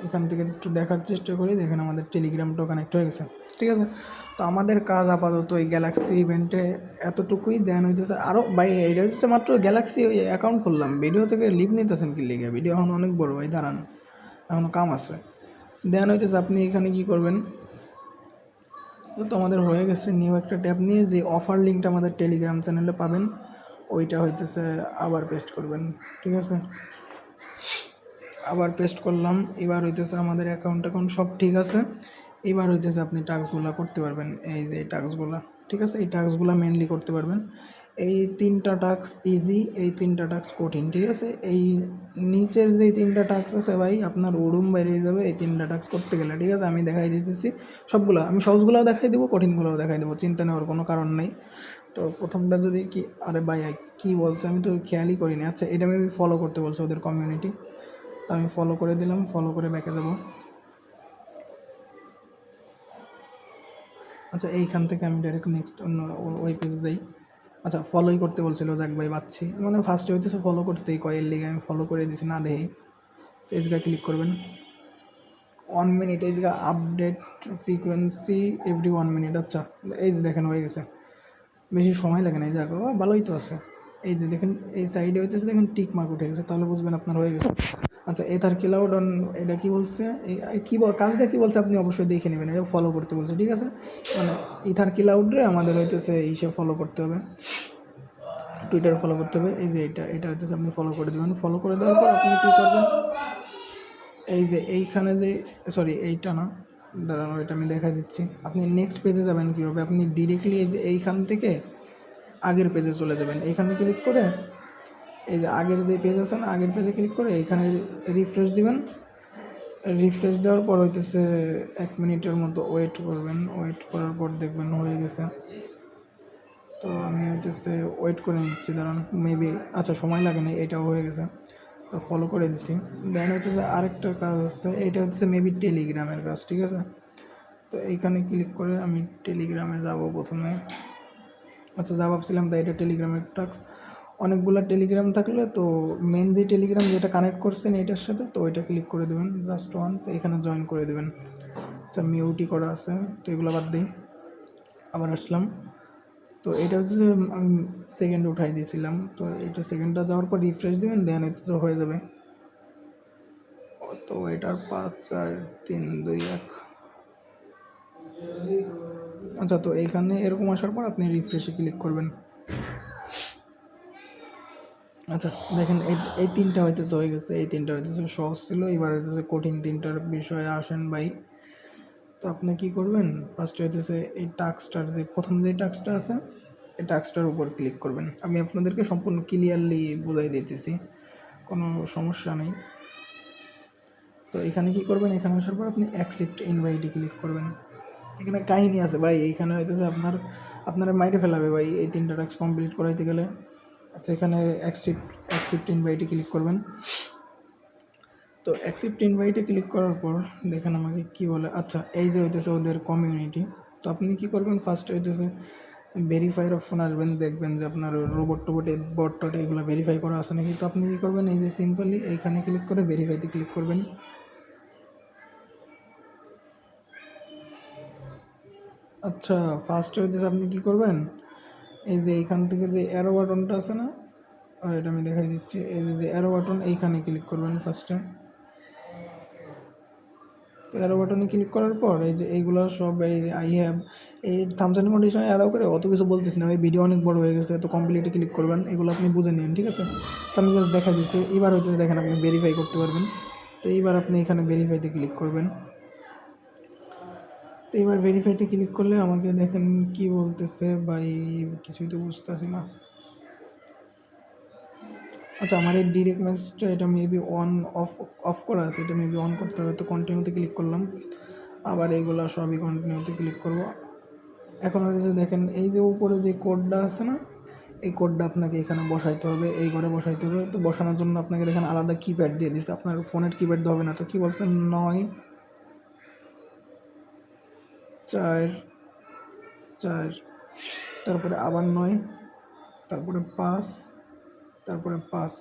এখান থেকে একটু দেখার চেষ্টা করি, দেখেন আমাদের টেলিগ্রামটাও কানেক্ট হয়ে গেছে, ঠিক আছে? তো আমাদের কাজ আপাতত এই গ্যালাক্সি ইভেন্টে এতটুকুই। দেন হইতেছে আরও ভাই, এইটা হচ্ছে মাত্র গ্যালাক্সি অ্যাকাউন্ট খুললাম, ভিডিও থেকে লিভ নিতেছেন কি লিগে? ভিডিও এখন অনেক বড় ভাই, দাঁড়ান, এখনও কাম আছে। দেন হইতেছে আপনি এখানে কী করবেন, তো আমাদের হয়ে গেছে। নিউ একটা ট্যাব নিয়ে যে অফার লিঙ্কটা আমাদের টেলিগ্রাম চ্যানেলে পাবেন, ওইটা হইতেছে আবার পেস্ট করবেন, ঠিক আছে? আবার পেস্ট করলাম। এবার হইতেছে আমাদের অ্যাকাউন্ট সব ঠিক আছে। এবার হইতেছে আপনি টাস্কগুলো করতে পারবেন। এই যে টাস্কগুলো, ঠিক আছে? এই টাস্কগুলো মেনলি করতে পারবেন। এই 3টা টাস্ক ইজি, এই 3টা টাস্ক কঠিন, ঠিক আছে? এই নিচের যে 3টা টাস্ক আছে ভাই, আপনার উড়ুম বেরিয়ে যাবে এই 3টা টাস্ক করতে গেলে, ঠিক আছে? আমি দেখাই দিতেছি সবগুলো। আমি সহজগুলোও দেখাই দেবো, কঠিনগুলোও দেখাই দেবো, চিন্তা নেওয়ার কোনো কারণ নেই। তো প্রথমটা যদি কি, আরে ভাই কী বলছে আমি তো খেয়ালই করিনি। আচ্ছা, এটা আমি ফলো করতে বলছে ওদের কমিউনিটি। তো আমি ফলো করে দিলাম, ফলো করে ব্যাকে যাব। আচ্ছা, এইখান থেকে আমি ডাইরেক্ট নেক্সট অন্য ওই পেজে যাই। আচ্ছা, ফলোই করতে বলছিল, যাক ভাই পাচ্ছি। মানে ফার্স্টে হইতেছে ফলো করতেই কয়ের লিগে আমি ফলো করে দিছি না দেখি। তো এই জায়গায় ক্লিক করবেন। 1 মিনিট, এই জায়গায় আপডেট ফ্রিকোয়েন্সি এভরি 1 মিনিট। আচ্ছা, এই যে দেখেন হয়ে গেছে, বেশি সময় লাগে না। এই জায়গা ভালোই তো আছে। এই যে দেখেন এই সাইডে হইতেছে, দেখেন টিক মার্ক উঠে গেছে, তাহলে বুঝবেন আপনার হয়ে গেছে। আচ্ছা, এথার ক্লাউড অন, এটা কী বলছে, কী কাজটা কী বলছে আপনি অবশ্যই দেখে নেবেন। এটা ফলো করতে বলছে, ঠিক আছে? মানে ইথার ক্লাউডে আমাদের হইতেছে ইসে ফলো করতে হবে, টুইটার ফলো করতে হবে। এই যে এটা হইতেছে আপনি ফলো করে দেবেন। ফলো করে দেওয়ার পর আপনি কী করবেন, এই যে এইখানে যে, সরি এইটা না, দাঁড়ানো, এটা আমি দেখা দিচ্ছি। আপনি নেক্সট পেজে যাবেন কীভাবে, আপনি ডিরেক্টলি এই যে এইখান থেকে আগের পেজে চলে যাবেন। এইখানে ক্লিক করে এই যে আগের যে পেজ আছে না, আগের পেজে ক্লিক করে এইখানে রিফ্রেশ দিবেন। রিফ্রেশ দেওয়ার পর হইতেছে 1 মিনিটের মতো ওয়েট করবেন। ওয়েট করার পর দেখবেন হয়ে গেছে। তো আমি হইতেছে ওয়েট করে নিচ্ছি, দাঁড়ান মেবি, আচ্ছা সময় লাগে না, এটাও হয়ে গেছে। তো ফলো করে দিচ্ছি। দেন হইতেছে আরেকটা কাজ আছে, এটা হচ্ছে মেবি টেলিগ্রামের কাজ, ঠিক আছে? তো এইখানে ক্লিক করে আমি টেলিগ্রামে যাব প্রথমে। আচ্ছা যা ভাবছিলাম তাই, এটা টেলিগ্রামের টাস্ক। অনেকগুলো টেলিগ্রাম থাকলে তো মেন যে টেলিগ্রাম যেটা কানেক্ট করছেন এটার সাথে, তো ওইটা ক্লিক করে দেবেন জাস্ট ওয়ান্স, এখানে জয়েন করে দেবেন। আচ্ছা মিউটি করা আছে, তো এগুলো বাদ দিই। আবার আসলাম, তো এটা হচ্ছে যে আমি সেকেন্ড উঠাই দিয়েছিলাম, তো এটা সেকেন্ডটা যাওয়ার পর রিফ্রেশ দেবেন, দেন এটা হয়ে যাবে। তো এটার 5 4 3 2 1। আচ্ছা তো এইখানে এরকম আসার পর আপনি রিফ্রেশে ক্লিক করবেন। আচ্ছা দেখেন এই তিনটা হইতেছে হয়ে গেছে, এই তিনটা হইতেছে সহজ ছিল, এবার হইতেছে কঠিন তিনটার বিষয়ে আসেন ভাই। তো আপনি কি করবেন, ফার্স্টে হইতেছে এই টাস্কটার যে প্রথম যে টাস্কটা আছে এই টাস্কটার উপর ক্লিক করবেন। আমি আপনাদেরকে সম্পূর্ণ ক্লিয়ারলি বুঝাই দিতেছি, কোনো সমস্যা নেই। তো এখানে কি করবেন, এখানে আসার পর আপনি অ্যাকসেপ্ট ইনভাইটে ক্লিক করবেন। এখানে কাহিনী আছে ভাই, এইখানে হইতেছে আপনারা মাইরে ফেলাবে ভাই এই তিনটা টাস্ক কমপ্লিট করাইতে গেলে। আচ্ছা এখানে অ্যাকসেপ্ট ইনভাইটে ক্লিক করবেন। তো অ্যাকসেপ্ট ইনভাইটে ক্লিক করার পর দেখেন আমাকে কি বলে। আচ্ছা এই যে হইতেছে ওদের কমিউনিটি, তো আপনি কি করবেন, ফার্স্টে হইতেছে ভেরিফাইয়ের অপশন আসবেন, দেখবেন যে আপনার রোবট টোবট বট টট এগুলো ভেরিফাই করা আছে নাকি। তো আপনি কী করবেন, এই যে সিম্পলি এইখানে ক্লিক করে ভেরিফাইতে ক্লিক করবেন। আচ্ছা ফার্স্টে হইতেছে আপনি কী করবেন, এই যে এইখান থেকে যে অ্যারো বাটনটা আছে না, আর এটা আমি দেখাই দিচ্ছি, এই যে অ্যারো বাটন এইখানে ক্লিক করবেন ফার্স্টে। তো অ্যারো বাটনে ক্লিক করার পর এই যে এইগুলো সব এই আই হ্যাভ এই থামস অ্যান্ড কন্ডিশনে অ্যালাউ করে, অত কিছু বলতেছি না, এই ভিডিও অনেক বড় হয়ে গেছে, তো কমপ্লিটে ক্লিক করবেন, এগুলো আপনি বুঝে নিন, ঠিক আছে। তো আমি জাস্ট দেখা দিচ্ছি, এবার হইতেছে দেখেন আপনি ভেরিফাই করতে পারবেন। তো এইবার আপনি এখানে ভেরিফাইতে ক্লিক করবেন। তো এবার ভেরিফাইতে ক্লিক করলে আমাকে দেখেন কি বলতেছে ভাই, কিছুই তো বুঝতেছি না। আচ্ছা আমার এই ডিরেক্ট মেসেজটা এটা মেবি অন অফ করা আছে, এটা মেবি অন করতে হবে। তো কন্টিনিউতে ক্লিক করলাম, আবার এইগুলো সবই কন্টিনিউতে ক্লিক করব। এখন হচ্ছে দেখেন এই যে উপরে যে কোডটা আছে না, এই কোডটা আপনাকে এখানে বসাইতে হবে, এই ঘরে বসাইতে হবে। তো বসানোর জন্য আপনাকে দেখেন আলাদা কিপ্যাড দিয়ে দিচ্ছে, আপনার ফোনের কিপ্যাড দেওয়া হবে না। তো কী বলছেন, 9 4 4, তারপরে আবার 9, তারপরে 5, তারপরে 5।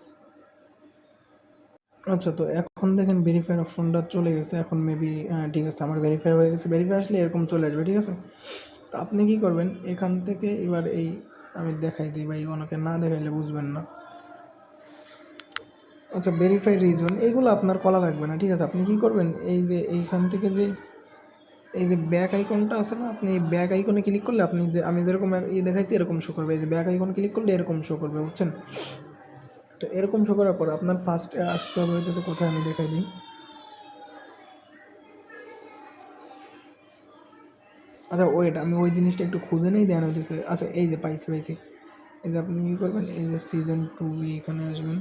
আচ্ছা তো এখন দেখেন ভেরিফাই অপশনটা চলে গেছে, এখন মেবি ঠিক আছে আমার ভেরিফাই হয়ে গেছে। ভেরিফাই আসলে এরকম চলে আসবে, ঠিক আছে। তো আপনি কি করবেন, এখান থেকে এবার এই আমি দেখাই দিই ভাই, ওনাকে না দেখাইলে বুঝবেন না। আচ্ছা ভেরিফাই রিজন এইগুলো আপনার কলা লাগবে না, ঠিক আছে। আপনি কি করবেন, এই যে এইখান থেকে যে এই যে ব্যাক আইকনটা আছে না, আপনি এই ব্যাক আইকনে ক্লিক করলে আপনি যে আমি যেরকম দেখাইছি এরকম শো করবে, এই যে ব্যাক আইকন ক্লিক করলে এরকম শো করবে, বুঝছেন। তো এরকম শো করার পর আপনার ফার্স্টে আসতে হবে হইতেছে কোথায়, আমি দেখাই দিই। আচ্ছা ওয়েট, আমি ওই জিনিসটা একটু খুঁজে নেই, দেন হইতেছে। আচ্ছা এই যে পাইছি। এই যে আপনি কী করবেন, এই যে সিজন 2 এখানে আসবেন।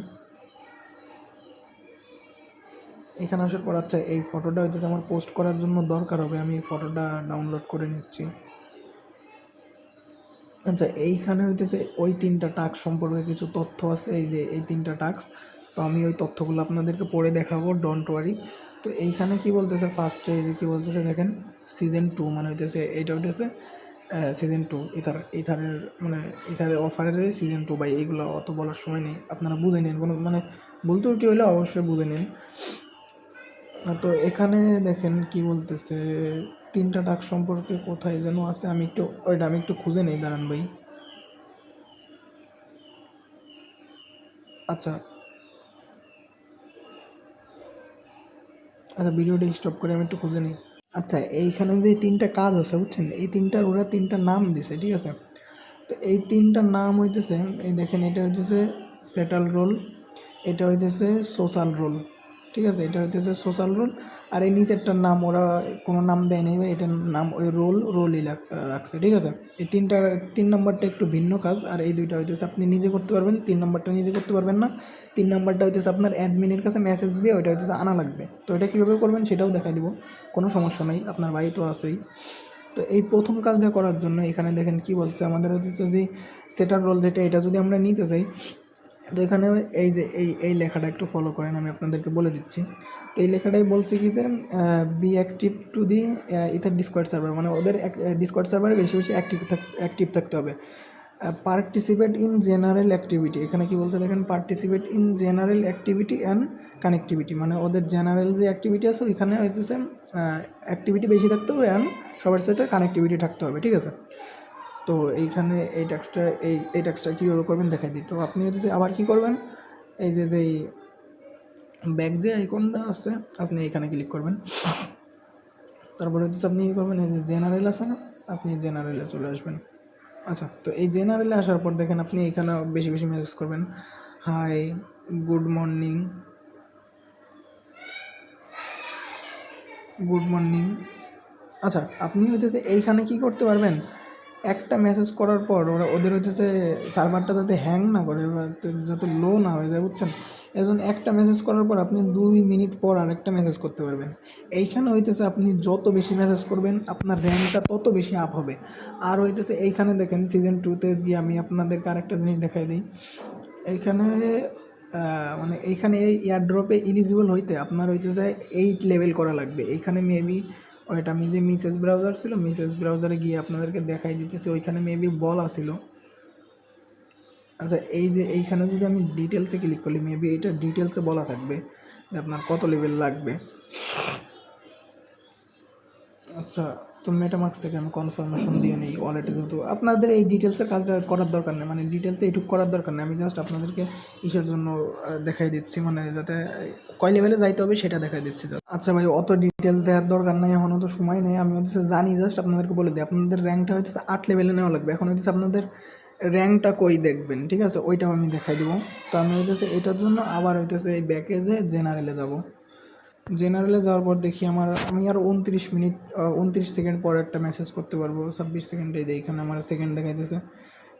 এখানে আসার পর আচ্ছা এই ফটোটা হইতেছে আমার পোস্ট করার জন্য দরকার হবে, আমি এই ফটোটা ডাউনলোড করে নিচ্ছি। আচ্ছা এইখানে হইতেছে ওই 3টা টাস্ক সম্পর্কে কিছু তথ্য আছে, এই যে এই 3টা টাস্ক। তো আমি ওই তথ্যগুলো আপনাদেরকে পড়ে দেখাবো, ডোন্ট ওয়ারি। তো এইখানে কি বলতেছে, ফার্স্টে এই যে কী বলতেছে দেখেন, সিজন 2 মানে হইতেছে এইটা হইতেছে সিজন 2 ইথারের মানে ইথারের অফারের সিজন 2 ভাই। এইগুলো অত বলার সময় নেই, আপনারা বুঝে নিন, কোনো মানে ভুল ত্রুটি হলে অবশ্যই বুঝে নিন। তো এখানে দেখেন কি বলতেছে, 3টা টাস্ক সম্পর্কে কোথায় যেন আছে, আমি একটু খুঁজে নেই, দাঁড়ান ভাই। আচ্ছা আচ্ছা ভিডিওটা স্টপ করে আমি একটু খুঁজে নিই। আচ্ছা এইখানে যে 3টা কাজ আছে বুঝছেন, এই ওরা 3টা নাম দিছে, ঠিক আছে। তো এই 3টা নাম হইতেছে, এই দেখেন এটা হইতেছে সেটাল রোল, এটা হইতেছে সোশ্যাল রোল, ঠিক আছে। এটা হইতেছে সোশ্যাল রোল, আর এই নিচেরটার নাম ওরা কোনো নাম দেয় নাই ভাই, এটার নাম ওই রোলই রাখছে, ঠিক আছে। এই 3 নম্বরটা একটু ভিন্ন কাজ, আর এই 2টা হইতেছে আপনি নিজে করতে পারবেন, 3 নম্বরটা নিজে করতে পারবেন না। 3 নম্বরটা হইতেছে আপনার অ্যাডমিনের কাছে মেসেজ দিয়ে ওইটা হইতেছে আনা লাগবে। তো এটা কীভাবে করবেন সেটাও দেখাই দিব, কোনো সমস্যা নাই, আপনার ভাই তো আছেই। তো এই প্রথম কাজটা করার জন্য এখানে দেখেন কি বলছে, আমাদের হচ্ছে যে সেটার রোল যেটা, এটা যদি আমরা নিতে চাই, তো এখানে এই যে এই লেখাটা একটু ফলো করেন, আমি আপনাদেরকে বলে দিচ্ছি। তো এই লেখাটাই বলছে কি যে be active to the Ether Discord server, মানে ওদের ডিসকর্ড সার্ভারে বেশি বেশি অ্যাক্টিভ থাকতে হবে। পার্টিসিপেট ইন জেনারেল অ্যাক্টিভিটি, এখানে কি বলছে দেখেন, participate in general activity and connectivity, মানে ওদের জেনারেল যে অ্যাক্টিভিটি আছে ওইখানে হইতেছে অ্যাক্টিভিটি বেশি থাকতে হবে অ্যান্ড সবার সাথে কানেক্টিভিটি থাকতে হবে, ঠিক আছে। তো এইখানে এই ট্যাক্সটা কীভাবে করবেন দেখাই দিই। তো আপনি হচ্ছে আবার কী করবেন, এই যেই ব্যাক যে আইকনটা আছে আপনি এখানে ক্লিক করবেন। তারপরে হচ্ছে আপনি কী করবেন, এই যে জেনারেল আছে না, আপনি জেনারেলে চলে আসবেন। আচ্ছা, তো এই জেনারেলে আসার পর দেখেন আপনি এখানে বেশি বেশি মেসেজ করবেন, hi, good morning, good morning. আচ্ছা, আপনি হইতেছে এইখানে কি করতে পারবেন, একটা মেসেজ করার পর ওদের হইতেছে সার্ভারটা যাতে হ্যাং না করে বা যাতে লো না হয়ে যায়, বুঝছেন, এজন্য একটা মেসেজ করার পর আপনি 2 মিনিট পর আরেকটা মেসেজ করতে পারবেন। এইখানে হইতেছে আপনি যত বেশি মেসেজ করবেন আপনার র্যাঙ্কটা তত বেশি আপ হবে। আর হইতেছে এইখানে দেখেন সিজন 2-তে গিয়ে আমি আপনাদেরকে আরেকটা জিনিস দেখাই দিই। এইখানে মানে এইখানে এই এয়ারড্রপে এলিজিবল হইতে আপনার হইতেছে 8 লেভেল করা লাগবে। এইখানে মেবি ওইটা আমি যে মিসেস ব্রাউজার ছিল, মিসেস ব্রাউজারে গিয়ে আপনাদেরকে দেখাই দিতেছি, ওইখানে মেবি বলা ছিল। আচ্ছা, এই যে এইখানে যদি আমি ডিটেলসে ক্লিক করি, মেবি এটা ডিটেলসে বলা থাকবে যে আপনার কত লেভেল লাগবে। আচ্ছা, তো মেটামার্কস থেকে আমি কনফার্মেশন দিয়ে নিই ওয়ালেটে, যেহেতু আপনাদের এই ডিটেলসের কাজটা করার দরকার নেই, মানে ডিটেলসে এইটুকু করার দরকার নেই, আমি জাস্ট আপনাদেরকে ইসের জন্য দেখাই দিচ্ছি, মানে যাতে কয় লেভেলে যাইতে হবে সেটা দেখাই দিচ্ছি। আচ্ছা ভাই, অত ডিটেলস দেওয়ার দরকার নেই, এখনও তো সময় নেই, আমি হচ্ছে জানি, জাস্ট আপনাদেরকে বলে দিই আপনাদের র্যাঙ্কটা হচ্ছে 8 লেভেলে নেওয়া লাগবে। এখন হচ্ছে আপনাদের র্যাঙ্কটা কই দেখবেন, ঠিক আছে, ওইটাও আমি দেখাই দেবো। তো আমি হইতেছে এটার জন্য আবার হইতেছে এই ব্যাকে যে জেনারেলে যাব। জেনারেলে যাওয়ার পর দেখি আমি আর 29 সেকেন্ড পর একটা মেসেজ করতে পারবো, 26 সেকেন্ডে এইখানে আমার সেকেন্ড দেখাইতেছে।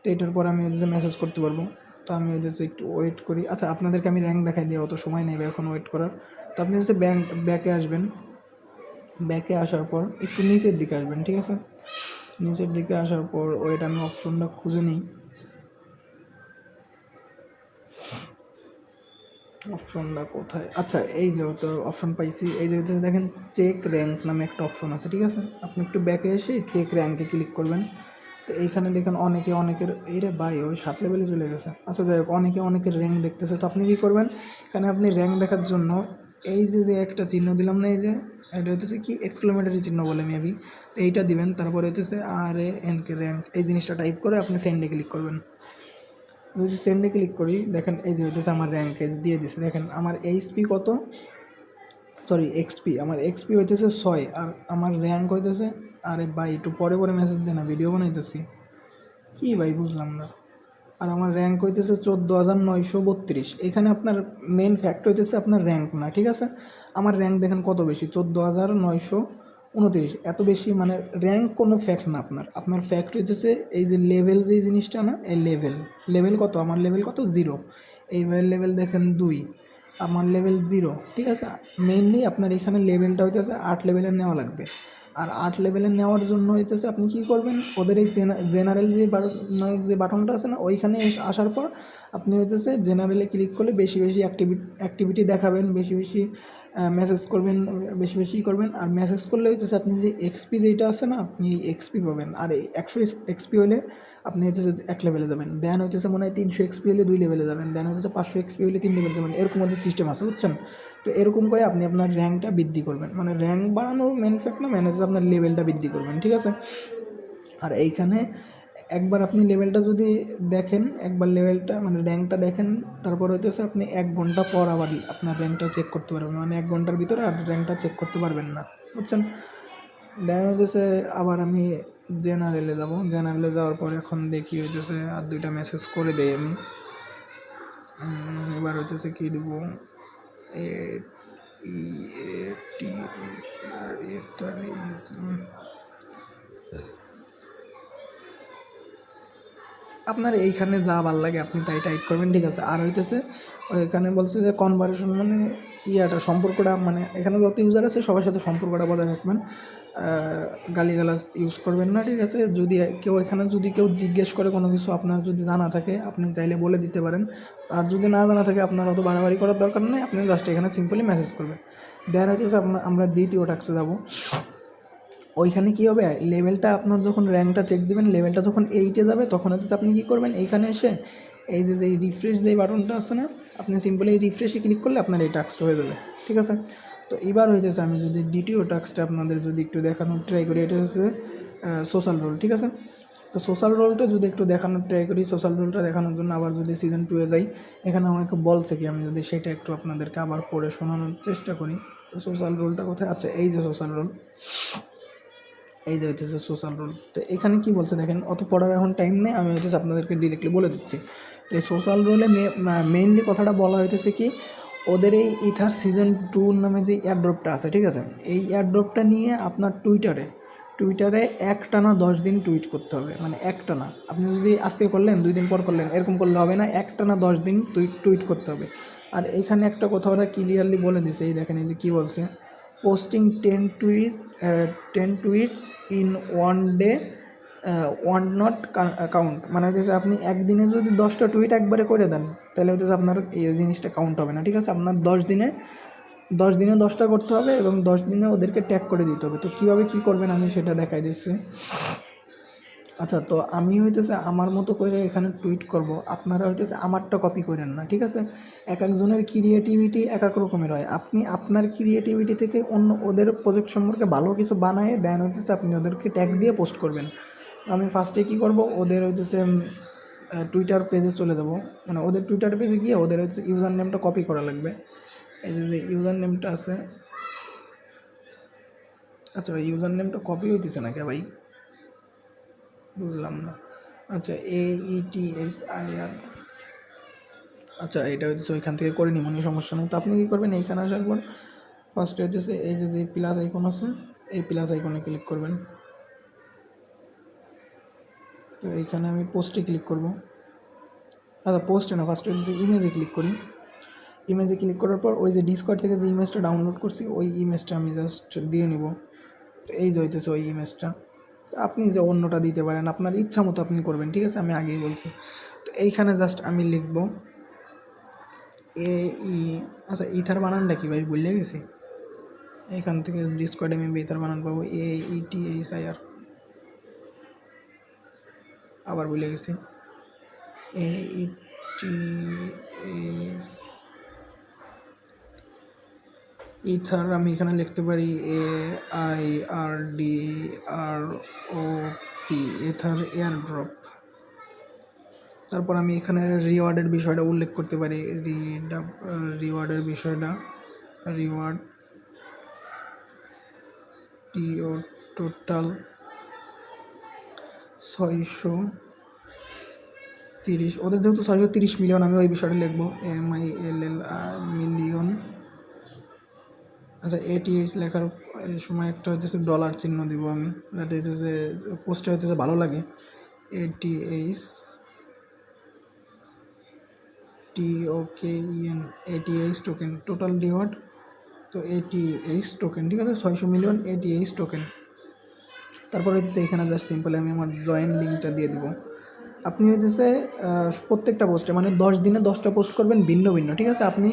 তো এটার পর আমি হচ্ছে মেসেজ করতে পারবো। তো আমি হচ্ছে একটু ওয়েট করি। আচ্ছা, আপনাদেরকে আমি র্যাঙ্ক দেখাই দিই, অত সময় নেই এখন ওয়েট করার। তো আপনি হচ্ছে ব্যাকে আসবেন, ব্যাকে আসার পর একটু নিচের দিকে আসবেন, ঠিক আছে। নিচের দিকে আসার পর ওয়েট আমি অপশনটা খুঁজে নিই, অপশনটা কোথায়, আচ্ছা এই যে তো অপশন পাইছি, এই যে দেখেন চেক র্যাঙ্ক নামে একটা অপশন আছে, ঠিক আছে। আপনি একটু ব্যাকে এসে চেক র্যাঙ্কে ক্লিক করবেন। তো এইখানে দেখেন অনেকের এই রে ভাই ওই 7 লেভেলে চলে গেছে। আচ্ছা যাই হোক, অনেকের র্যাঙ্ক দেখতেছে। তো আপনি কী করবেন, এখানে আপনি র্যাঙ্ক দেখার জন্য এই যে একটা চিহ্ন দিলাম না, এই যে এটা হইতেছে কি এক্সক্লেমেটরি চিহ্ন বলে মেবি, তো এইটা দিবেন। তারপরে হইতেছে RANK র্যাঙ্ক, এই জিনিসটা টাইপ করে আপনি সেন্ডে ক্লিক করবেন। যদি সেন্ডে ক্লিক করি দেখেন এই যে হইতেছে আমার র্যাঙ্ক দিয়ে দিছে। দেখেন আমার এইচপি কত, সরি এক্সপি, আমার এক্সপি হইতেছে 6 আর আমার র্যাঙ্ক হইতেছে, আরে ভাই একটু পরে মেসেজ দেয় না, ভিডিও বানাইতেছি কি ভাই, বুঝলাম না। আর আমার র্যাঙ্ক হইতেছে 14,932। এখানে আপনার মেন ফ্যাক্ট হইতেছে আপনার র্যাঙ্ক না, ঠিক আছে। আমার র্যাঙ্ক দেখেন কত বেশি, 14,929, এত বেশি, মানে র্যাঙ্ক কোনো ফ্যাক্ট না আপনার ফ্যাক্ট হইতেছে এই যে লেভেল, যে জিনিসটা না, এই লেভেল কত, আমার লেভেল কত 0, এই লেভেল দেখেন 2, আমার লেভেল 0, ঠিক আছে। মেইনলি আপনার এখানে লেভেলটা হইতেছে 8 লেভেলের নেওয়া লাগবে। আর 8 লেভেলের নেওয়ার জন্য হইতেছে আপনি কী করবেন, ওদের এই জেনারেল যে বাটনটা আছে না, ওইখানে আসার পর আপনি হইতেছে জেনারেলে ক্লিক করলে বেশি বেশি অ্যাক্টিভিটি দেখাবেন, বেশি বেশি মেসেজ করবেন, বেশি করবেন। আর মেসেজ করলে হইতেছে আপনি যে এক্সপি যেটা আছে না, আপনি এক্সপি পাবেন। আর এই 100 এক্সপি হলে আপনি হইতেছে 1 লেভেলে যাবেন, দেন হইতেছে মনে হয় 300 এক্সপি হলে 2 লেভেলে যাবেন, দেন হইতেছে 500 এক্সপি হলে 3 লেভেলে যাবেন, এরকম মধ্যে সিস্টেম আছে, বুঝছেন। তো এরকম করে আপনি আপনার র্যাঙ্কটা বৃদ্ধি করবেন, মানে র্যাঙ্ক বাড়ানোর মেন ফ্যাক্ট না, হচ্ছে আপনার লেভেলটা বৃদ্ধি করবেন, ঠিক আছে। আর এইখানে একবার আপনি লেভেলটা যদি দেখেন, একবার লেভেলটা মানে র্যাঙ্কটা দেখেন, তারপর হইতেছে আপনি 1 ঘন্টা পর আবার আপনার র্যাঙ্কটা চেক করতে পারবেন, মানে 1 ঘন্টার ভিতরে আর র্যাঙ্কটা চেক করতে পারবেন না, বুঝছেন। দেন হইতেছে আবার আমি জেনারেলে যাব, জেনারেলে যাওয়ার পর এখন দেখি হইতেছে আর 2টা মেসেজ করে দেই আমি। এবার হইতেছে কী দেবো, আপনার এইখানে যা ভালো লাগে আপনি তাই টাইপ করবেন, ঠিক আছে। আর হইতেছে ওইখানে বলছে যে কনভারসেশন, মানে সম্পর্কটা, মানে এখানে যত ইউজার আছে সবার সাথে সম্পর্কটা বজায় রাখবেন। গালিগালাজ ইউজ করবেন না, ঠিক আছে। যদি কেউ এখানে যদি কেউ জিজ্ঞেস করে কোনো কিছু আপনার যদি জানা থাকে আপনি চাইলে বলে দিতে পারেন, আর যদি না জানা থাকে আপনার অত বাড়াবাড়ি করার দরকার নেই, আপনি জাস্ট এখানে সিম্পলি মেসেজ করবেন। দেন হচ্ছে আমরা দ্বিতীয় টাস্কে যাব। ওইখানে কী হবে, লেভেলটা আপনার যখন র্যাঙ্কটা চেক দেবেন, লেভেলটা যখন 8-এ যাবে তখন হচ্ছে আপনি কী করবেন, এইখানে এসে এই যে রিফ্রেশ যেই বাটনটা আছে না, আপনি সিম্পলি এই রিফ্রেশে ক্লিক করলে আপনার এই টাস্কটা হয়ে যাবে, ঠিক আছে। তো এবার হইতেছে আমি যদি দ্বিতীয় টাস্কটা আপনাদের যদি একটু দেখানোর ট্রাই করি, এটা হচ্ছে সোশ্যাল রোল, ঠিক আছে। তো সোশ্যাল রোলটা যদি একটু দেখানোর ট্রাই করি, সোশ্যাল রোলটা দেখানোর জন্য আবার যদি সিজন 2-এ যাই, এখানে আমাকে বলছে কি আমি যদি সেটা একটু আপনাদেরকে আবার পড়ে শোনানোর চেষ্টা করি। তো সোশ্যাল রোলটা কোথায় আছে, এই যে সোশ্যাল রোল, এই যে হইতেছে সোশ্যাল রোল। তো এখানে কি বলছে দেখেন, অত পড়ার এখন টাইম নেই, আমি হইতেছে আপনাদেরকে ডিরেক্টলি বলে দিচ্ছি। তো এই সোশ্যাল রোলে মেইনলি কথাটা বলা হইতেছে কি, ওদের এই ইথার সিজন 2 নামে যে এয়ারড্রপটা আছে, ঠিক আছে, এই এয়ারড্রপটা নিয়ে আপনার টুইটারে একটানা 10 দিন টুইট করতে হবে, মানে একটানা। আপনি যদি আজকে করলেন 2 দিন পর করলেন এরকম করলে হবে না, একটানা 10 দিন টুইট করতে হবে। আর এইখানে একটা কথা ওরা ক্লিয়ারলি বলে দিছে, এই দেখেন এই যে কী বলছে, posting 10 tweets in one day want not count, মানে হচ্ছে আপনি একদিনে যদি 10টা টুইট একবারে করে দেন তাহলে হচ্ছে আপনার এই জিনিসটা কাউন্ট হবে না, ঠিক আছে। আপনার 10 দিনে 10টা করতে হবে এবং 10 দিনে ওদেরকে ট্যাগ করে দিতে হবে। তো কীভাবে কী করবেন আমি সেটা দেখাই দিচ্ছি। আচ্ছা, তো আমি হইতেছে আমার মতো করে এখানে টুইট করব, আপনারা হইতেছে আমারটা কপি করেন না, ঠিক আছে। এক একজনের ক্রিয়েটিভিটি এক এক রকমের হয়, আপনি আপনার ক্রিয়েটিভিটি থেকে অন্য ওদের প্রজেক্ট সম্পর্কে ভালো কিছু বানায় দেন হইতেছে আপনি ওদেরকে ট্যাগ দিয়ে পোস্ট করবেন। আমি ফার্স্টে কী করব, ওদের হইতেছে টুইটার পেজে চলে যাব, মানে ওদের টুইটার পেজে গিয়ে ওদের হচ্ছে ইউজার নেমটা কপি করা লাগবে। এই যে ইউজার নেমটা আছে, আচ্ছা ভাই ইউজার নেমটা কপি হইতেছে না কে ভাই, বুঝলাম না। আচ্ছা AETHIR, আচ্ছা এটা হচ্ছে ওইখান থেকে করে নিই, মনে সমস্যা নেই। তো আপনি কী করবেন, এইখানে আসার পর ফার্স্টে হচ্ছে এই যে প্লাস আইকন আছে, এই প্লাস আইকনে ক্লিক করবেন। তো এইখানে আমি পোস্টে ক্লিক করব, আচ্ছা পোস্টে না, ফার্স্টে হচ্ছে ইমেজে ক্লিক করি। ইমেজে ক্লিক করার পর ওই যে ডিসকর্ড থেকে যে ইমেজটা ডাউনলোড করছি ওই ইমেজটা আমি জাস্ট দিয়ে নিব। তো এই যে হইতেছে ওই ইমেজটা, আপনি যে অন্যটা দিতে পারেন, আপনার ইচ্ছা মতো আপনি করবেন, ঠিক আছে, আমি আগেই বলছি। তো এইখানে জাস্ট আমি লিখব আচ্ছা ইথার বানানটা কি ভাই ভুলে গেছি, এইখান থেকে ডিসকর্ডে আমি ইথার বানান পাবো AETHIR, আবার ভুলে গেছি AETH ইথার, আমি এখানে লিখতে পারি AIRDROP, ইথার এয়ারড্রপ। তারপর আমি এখানে রিওয়ার্ডের বিষয়টা উল্লেখ করতে পারি, রিওয়ার্ডের বিষয়টা, রিওয়ার্ড টোটাল 630, ওদের যেহেতু 630 মিলিয়ন, আমি ওই বিষয়টা লিখবো MILL মিলিয়ন। আচ্ছা ATH লেখার সময় একটা হচ্ছে ডলার চিহ্ন দিব আমি, যাতে হচ্ছে পোস্টে হচ্ছে ভালো লাগে। ATH টোকেন, টোটাল রিওয়ার্ড, তো ATH টোকেন, ঠিক আছে, 600 মিলিয়ন ATH টোকেন। তারপর হচ্ছে এখানে জাস্ট সিম্পলি আমি আমার জয়েন লিঙ্কটা দিয়ে দিব। আপনি হইতেছে প্রত্যেকটা পোস্টে মানে 10 দিনে 10টা পোস্ট করবেন ভিন্ন ভিন্ন, ঠিক আছে। আপনি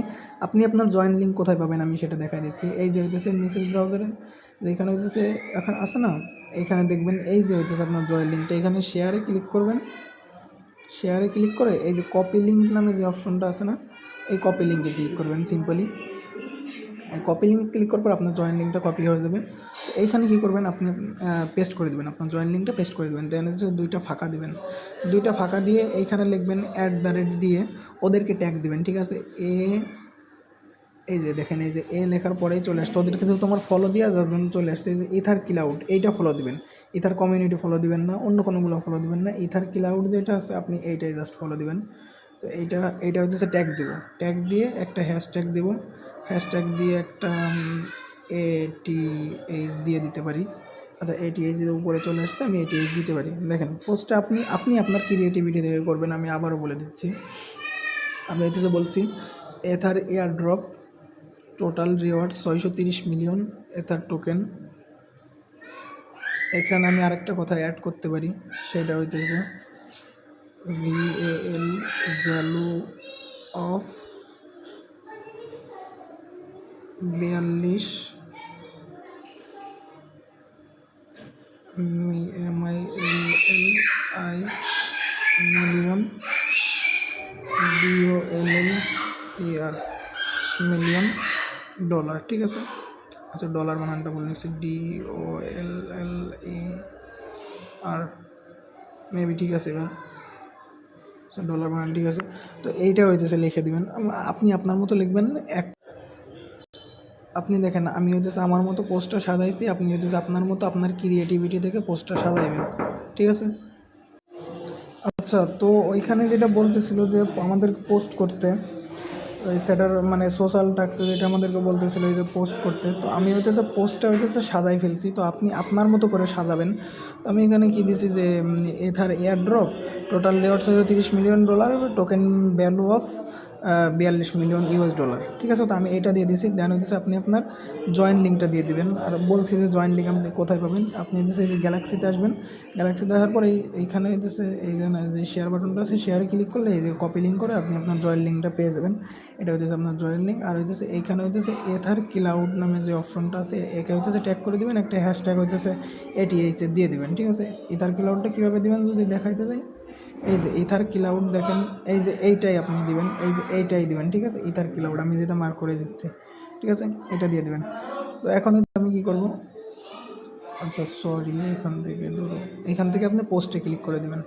আপনার জয়েন লিঙ্ক কোথায় পাবেন আমি সেটা দেখাই দিচ্ছি। এই যে হইতেছে মেসেজ ব্রাউজারে যেখানে হইতেছে এখন আছে না, এখানে দেখবেন এই যে হইতেছে আপনার জয়েন লিঙ্কটা, এখানে শেয়ারে ক্লিক করবেন। শেয়ারে ক্লিক করে এই যে কপি লিঙ্ক নামে যে অপশনটা আছে না, এই কপি লিঙ্কে ক্লিক করবেন সিম্পলি। কপি লিঙ্ক ক্লিক করার পর আপনার জয়েন লিঙ্কটা কপি হয়ে যাবে। এইখানে কী করবেন, আপনি পেস্ট করে দেবেন, আপনার জয়েন লিঙ্কটা পেস্ট করে দেবেন। দেন হচ্ছে 2টা ফাঁকা দেবেন, 2টা ফাঁকা দিয়ে এইখানে লিখবেন @ দিয়ে ওদেরকে ট্যাগ দেবেন, ঠিক আছে। এই যে দেখেন এই যে লেখার পরেই চলে আসছে, ওদেরকে যেহেতু তোমার ফলো দেওয়া যাবেন চলে আসছে। এই যে ইথার ক্লাউড, এইটা ফলো দিবেন, ইথার কমিউনিটি ফলো দিবেন না, অন্য কোনোগুলো ফলো দিবেন না, ইথার ক্লাউড যেটা আছে আপনি এইটাই জাস্ট ফলো দিবেন। তো এইটা হচ্ছে ট্যাগ দেব, ট্যাগ দিয়ে একটা হ্যাশট্যাগ দেব, হ্যাশট্যাগ দিয়ে একটা ATH দিয়ে দিতে পারি। আচ্ছা ATH এর উপরে চলে আসছে, আমি ATH দিতে পারি। দেখেন পোস্টটা আপনি আপনার ক্রিয়েটিভিটি থেকে করবেন, আমি আবারও বলে দিচ্ছি। আমি হচ্ছে বলছি ether airdrop total reward 630 million ether token, এখানে আমি আরেকটা কথা অ্যাড করতে পারি, সেটা হইতেছে VAL, value of 42 MILLI million DOLLAR million dollar, ঠিক আছে। আচ্ছা ডলার বানানটা বলে নিচ্ছি, DOLLAR, মেবি ঠিক আছে এবার। আচ্ছা ডলার বানান ঠিক আছে। তো এইটা হইতেছে লিখে দিবেন, আপনি আপনার মতো লিখবেন। আপনি দেখেন আমি হইতেছে আমার মতো পোস্টটা সাজাইছি, আপনি হইতেছে আপনার মতো আপনার ক্রিয়েটিভিটি থেকে পোস্টটা সাজাইবেন, ঠিক আছে। আচ্ছা তো ওইখানে যেটা বলতেছিল যে আমাদের পোস্ট করতে, ওই সেটার মানে সোশ্যাল টাস্কে যেটা আমাদেরকে বলতেছিল এই যে পোস্ট করতে, তো আমি হইতেছে পোস্টটা হইতেছে সাজাই ফেলছি। তো আপনি আপনার মতো করে সাজাবেন। তো আমি এখানে কি দিছি যে এথার এয়ার ড্রপ টোটাল লেয়ার্স হচ্ছে $30 million, token value of $42 million, ঠিক আছে। তো আমি এটা দিয়ে দিছি। দেন হইতেছে আপনি আপনার জয়েন লিঙ্কটা দিয়ে দিবেন। আর বলছি যে জয়েন লিঙ্ক আপনি কোথায় পাবেন, আপনি হইতেছে এই যে গ্যালাক্সিতে আসবেন। গ্যালাক্সিতে আসার পর এইখানে হইতেছে এই যে শেয়ার বাটনটা আছে, শেয়ারে ক্লিক করলে এই যে কপি লিঙ্ক করে আপনি আপনার জয়েন লিঙ্কটা পেয়ে যাবেন। এটা হইতেছে আপনার জয়েন লিঙ্ক। আর হইতেছে এইখানে হইতেছে এথার ক্লাউড নামে যে অপশনটা আছে, একে হইতেছে ট্যাগ করে দিবেন, একটা হ্যাশট্যাগ হইতেছে ATH দিয়ে দিবেন, ঠিক আছে। ইথার ক্লাউডটা কীভাবে দিবেন যদি দেখাইতে যাই, এই যে ইথার ক্লাউড দেখেন, এই যে এইটাই আপনি দিবেন, এই যে এইটাই দিবেন, ঠিক আছে। ইথার ক্লাউড আমি যেটা মার্ক করে দিচ্ছি, ঠিক আছে, এটা দিয়ে দিবেন। তো এখন আমি কি করব, আচ্ছা সরি, এখান থেকে আপনি পোস্টে ক্লিক করে দেবেন।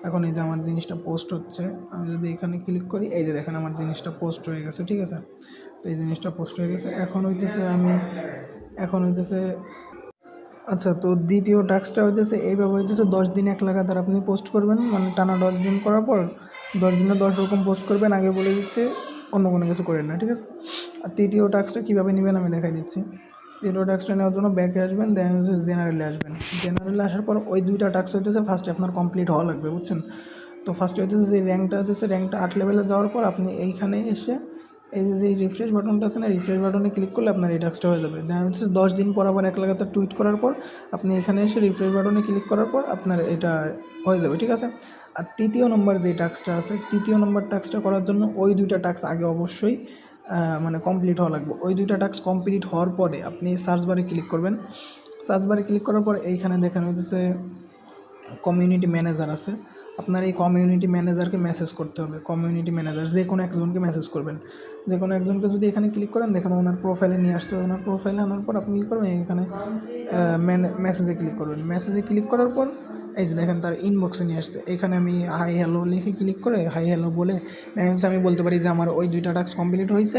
এখন এই যে আমার জিনিসটা পোস্ট হচ্ছে, আমি যদি এখানে ক্লিক করি, এই যে দেখেন আমার জিনিসটা পোস্ট হয়ে গেছে, ঠিক আছে। তো এই জিনিসটা পোস্ট হয়ে গেছে। এখন হইতেছে আচ্ছা তো দ্বিতীয় টাস্কটা হইতেছে এইভাবে হইতেছে 10 দিন এক লাগাতার আপনি পোস্ট করবেন, মানে টানা 10 দিন করার পর 10 দিনে 10 রকম পোস্ট করবেন। আগে বলে দিচ্ছে, অন্য কোনো কিছু করেন না, ঠিক আছে। আর তৃতীয় টাস্কটা কীভাবে নেবেন আমি দেখাই দিচ্ছি। তৃতীয় টাস্কটা নেওয়ার জন্য ব্যাকে আসবেন, দেন হচ্ছে জেনারেলে আসবেন। জেনারেলে আসার পর ওই দুইটা টাস্ক হইতেছে ফার্স্টে আপনার কমপ্লিট হওয়া লাগবে, বুঝছেন। তো ফার্স্টে হইতেছে যে র্যাঙ্কটা 8 লেভেলে যাওয়ার পর আপনি এইখানে এসে এই যে রিফ্রেশ বাটনটা আছে না, রিফ্রেশ বাটনে ক্লিক করলে আপনার এই টাস্কটা হয়ে যাবে। দেন হচ্ছে 10 দিন পর আবার এক লাগাতার টুইট করার পর আপনি এখানে এসে রিফ্রেশ বাটনে ক্লিক করার পর আপনার এটা হয়ে যাবে, ঠিক আছে। আর তৃতীয় নম্বর যে টাস্কটা আছে, তৃতীয় নম্বর টাস্কটা করার জন্য ওই দুইটা টাস্ক আগে অবশ্যই মানে কমপ্লিট হওয়া লাগবে। ওই দুইটা টাস্ক কমপ্লিট হওয়ার পরে আপনি সার্চ বারে ক্লিক করবেন। সার্চ বারে ক্লিক করার পর এইখানে দেখেন হইতেছে কমিউনিটি ম্যানেজার আছে। আপনার এই কমিউনিটি ম্যানেজারকে মেসেজ করতে হবে। কমিউনিটি ম্যানেজার যে কোনো একজনকে মেসেজ করবেন। যে কোনো একজনকে যদি এখানে ক্লিক করেন, দেখেন ওনার প্রোফাইলে নিয়ে আসছে। ওনার প্রোফাইলে আনার পর আপনি কী করবেন, এখানে মেসেজে ক্লিক করবেন। মেসেজে ক্লিক করার পর এই যে দেখেন তার ইনবক্সে নিয়ে আসছে। এখানে আমি হাই হ্যালো লিখে ক্লিক করে হাই হ্যালো বলে দেখেন আমি বলতে পারি যে আমার ওই দুইটা টাস্ক কমপ্লিট হয়েছে,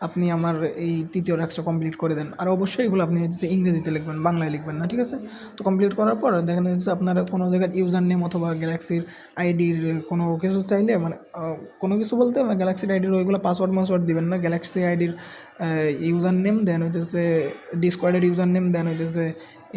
আপনি আমার এই তৃতীয় টাস্কটা কমপ্লিট করে দেন। আর অবশ্যই এগুলো আপনি হচ্ছে ইংরেজিতে লিখবেন, বাংলায় লিখবেন না, ঠিক আছে। তো কমপ্লিট করার পর দেখেন হচ্ছে আপনার কোনো জায়গার ইউজার নেম অথবা গ্যালাক্সির আইডির কোনো কিছু চাইলে, মানে কোনো কিছু বলতে গ্যালাক্সির আইডির ওইগুলো পাসওয়ার্ড দিবেন না। গ্যালাক্সি আইডির ইউজার নেম, দেন হইতেছে ডিসকর্ডের ইউজার নেম, দেন হইতেছে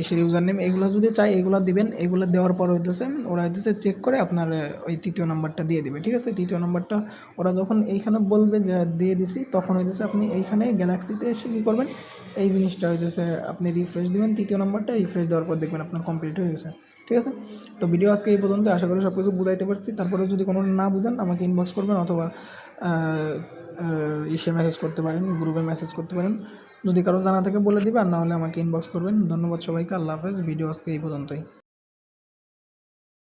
এসের ইউজার নেম, এগুলো যদি চাই এগুলো দিবেন। এগুলো দেওয়ার পর হইতেছে ওরা হইতেছে চেক করে আপনার ওই তৃতীয় নাম্বারটা দিয়ে দেবে, ঠিক আছে। তৃতীয় নাম্বারটা ওরা যখন এইখানে বলবে যে দিয়ে দিছি, তখন হইতেছে আপনি এইখানে গ্যালাক্সিতে এসে কী করবেন, এই জিনিসটা হইতেছে আপনি রিফ্রেশ দিবেন। তৃতীয় নাম্বারটা রিফ্রেশ দেওয়ার পর দেখবেন আপনার কমপ্লিট হয়ে গেছে, ঠিক আছে। তো ভিডিও আজকে এই পর্যন্ত, আশা করি সব কিছু বুঝাইতে পারছি। তারপরে যদি কোনো না বুঝেন আমাকে ইনবক্স করবেন অথবা ইসে মেসেজ করতে পারেন, গ্রুপে মেসেজ করতে পারেন। যদি কারো জানা থাকে বলে দিবে, আর না হলে আমাকে ইনবক্স করবেন। ধন্যবাদ সবাইকে, আল্লাহ হাফেজ। ভিডিও আজকে এই পর্যন্তই।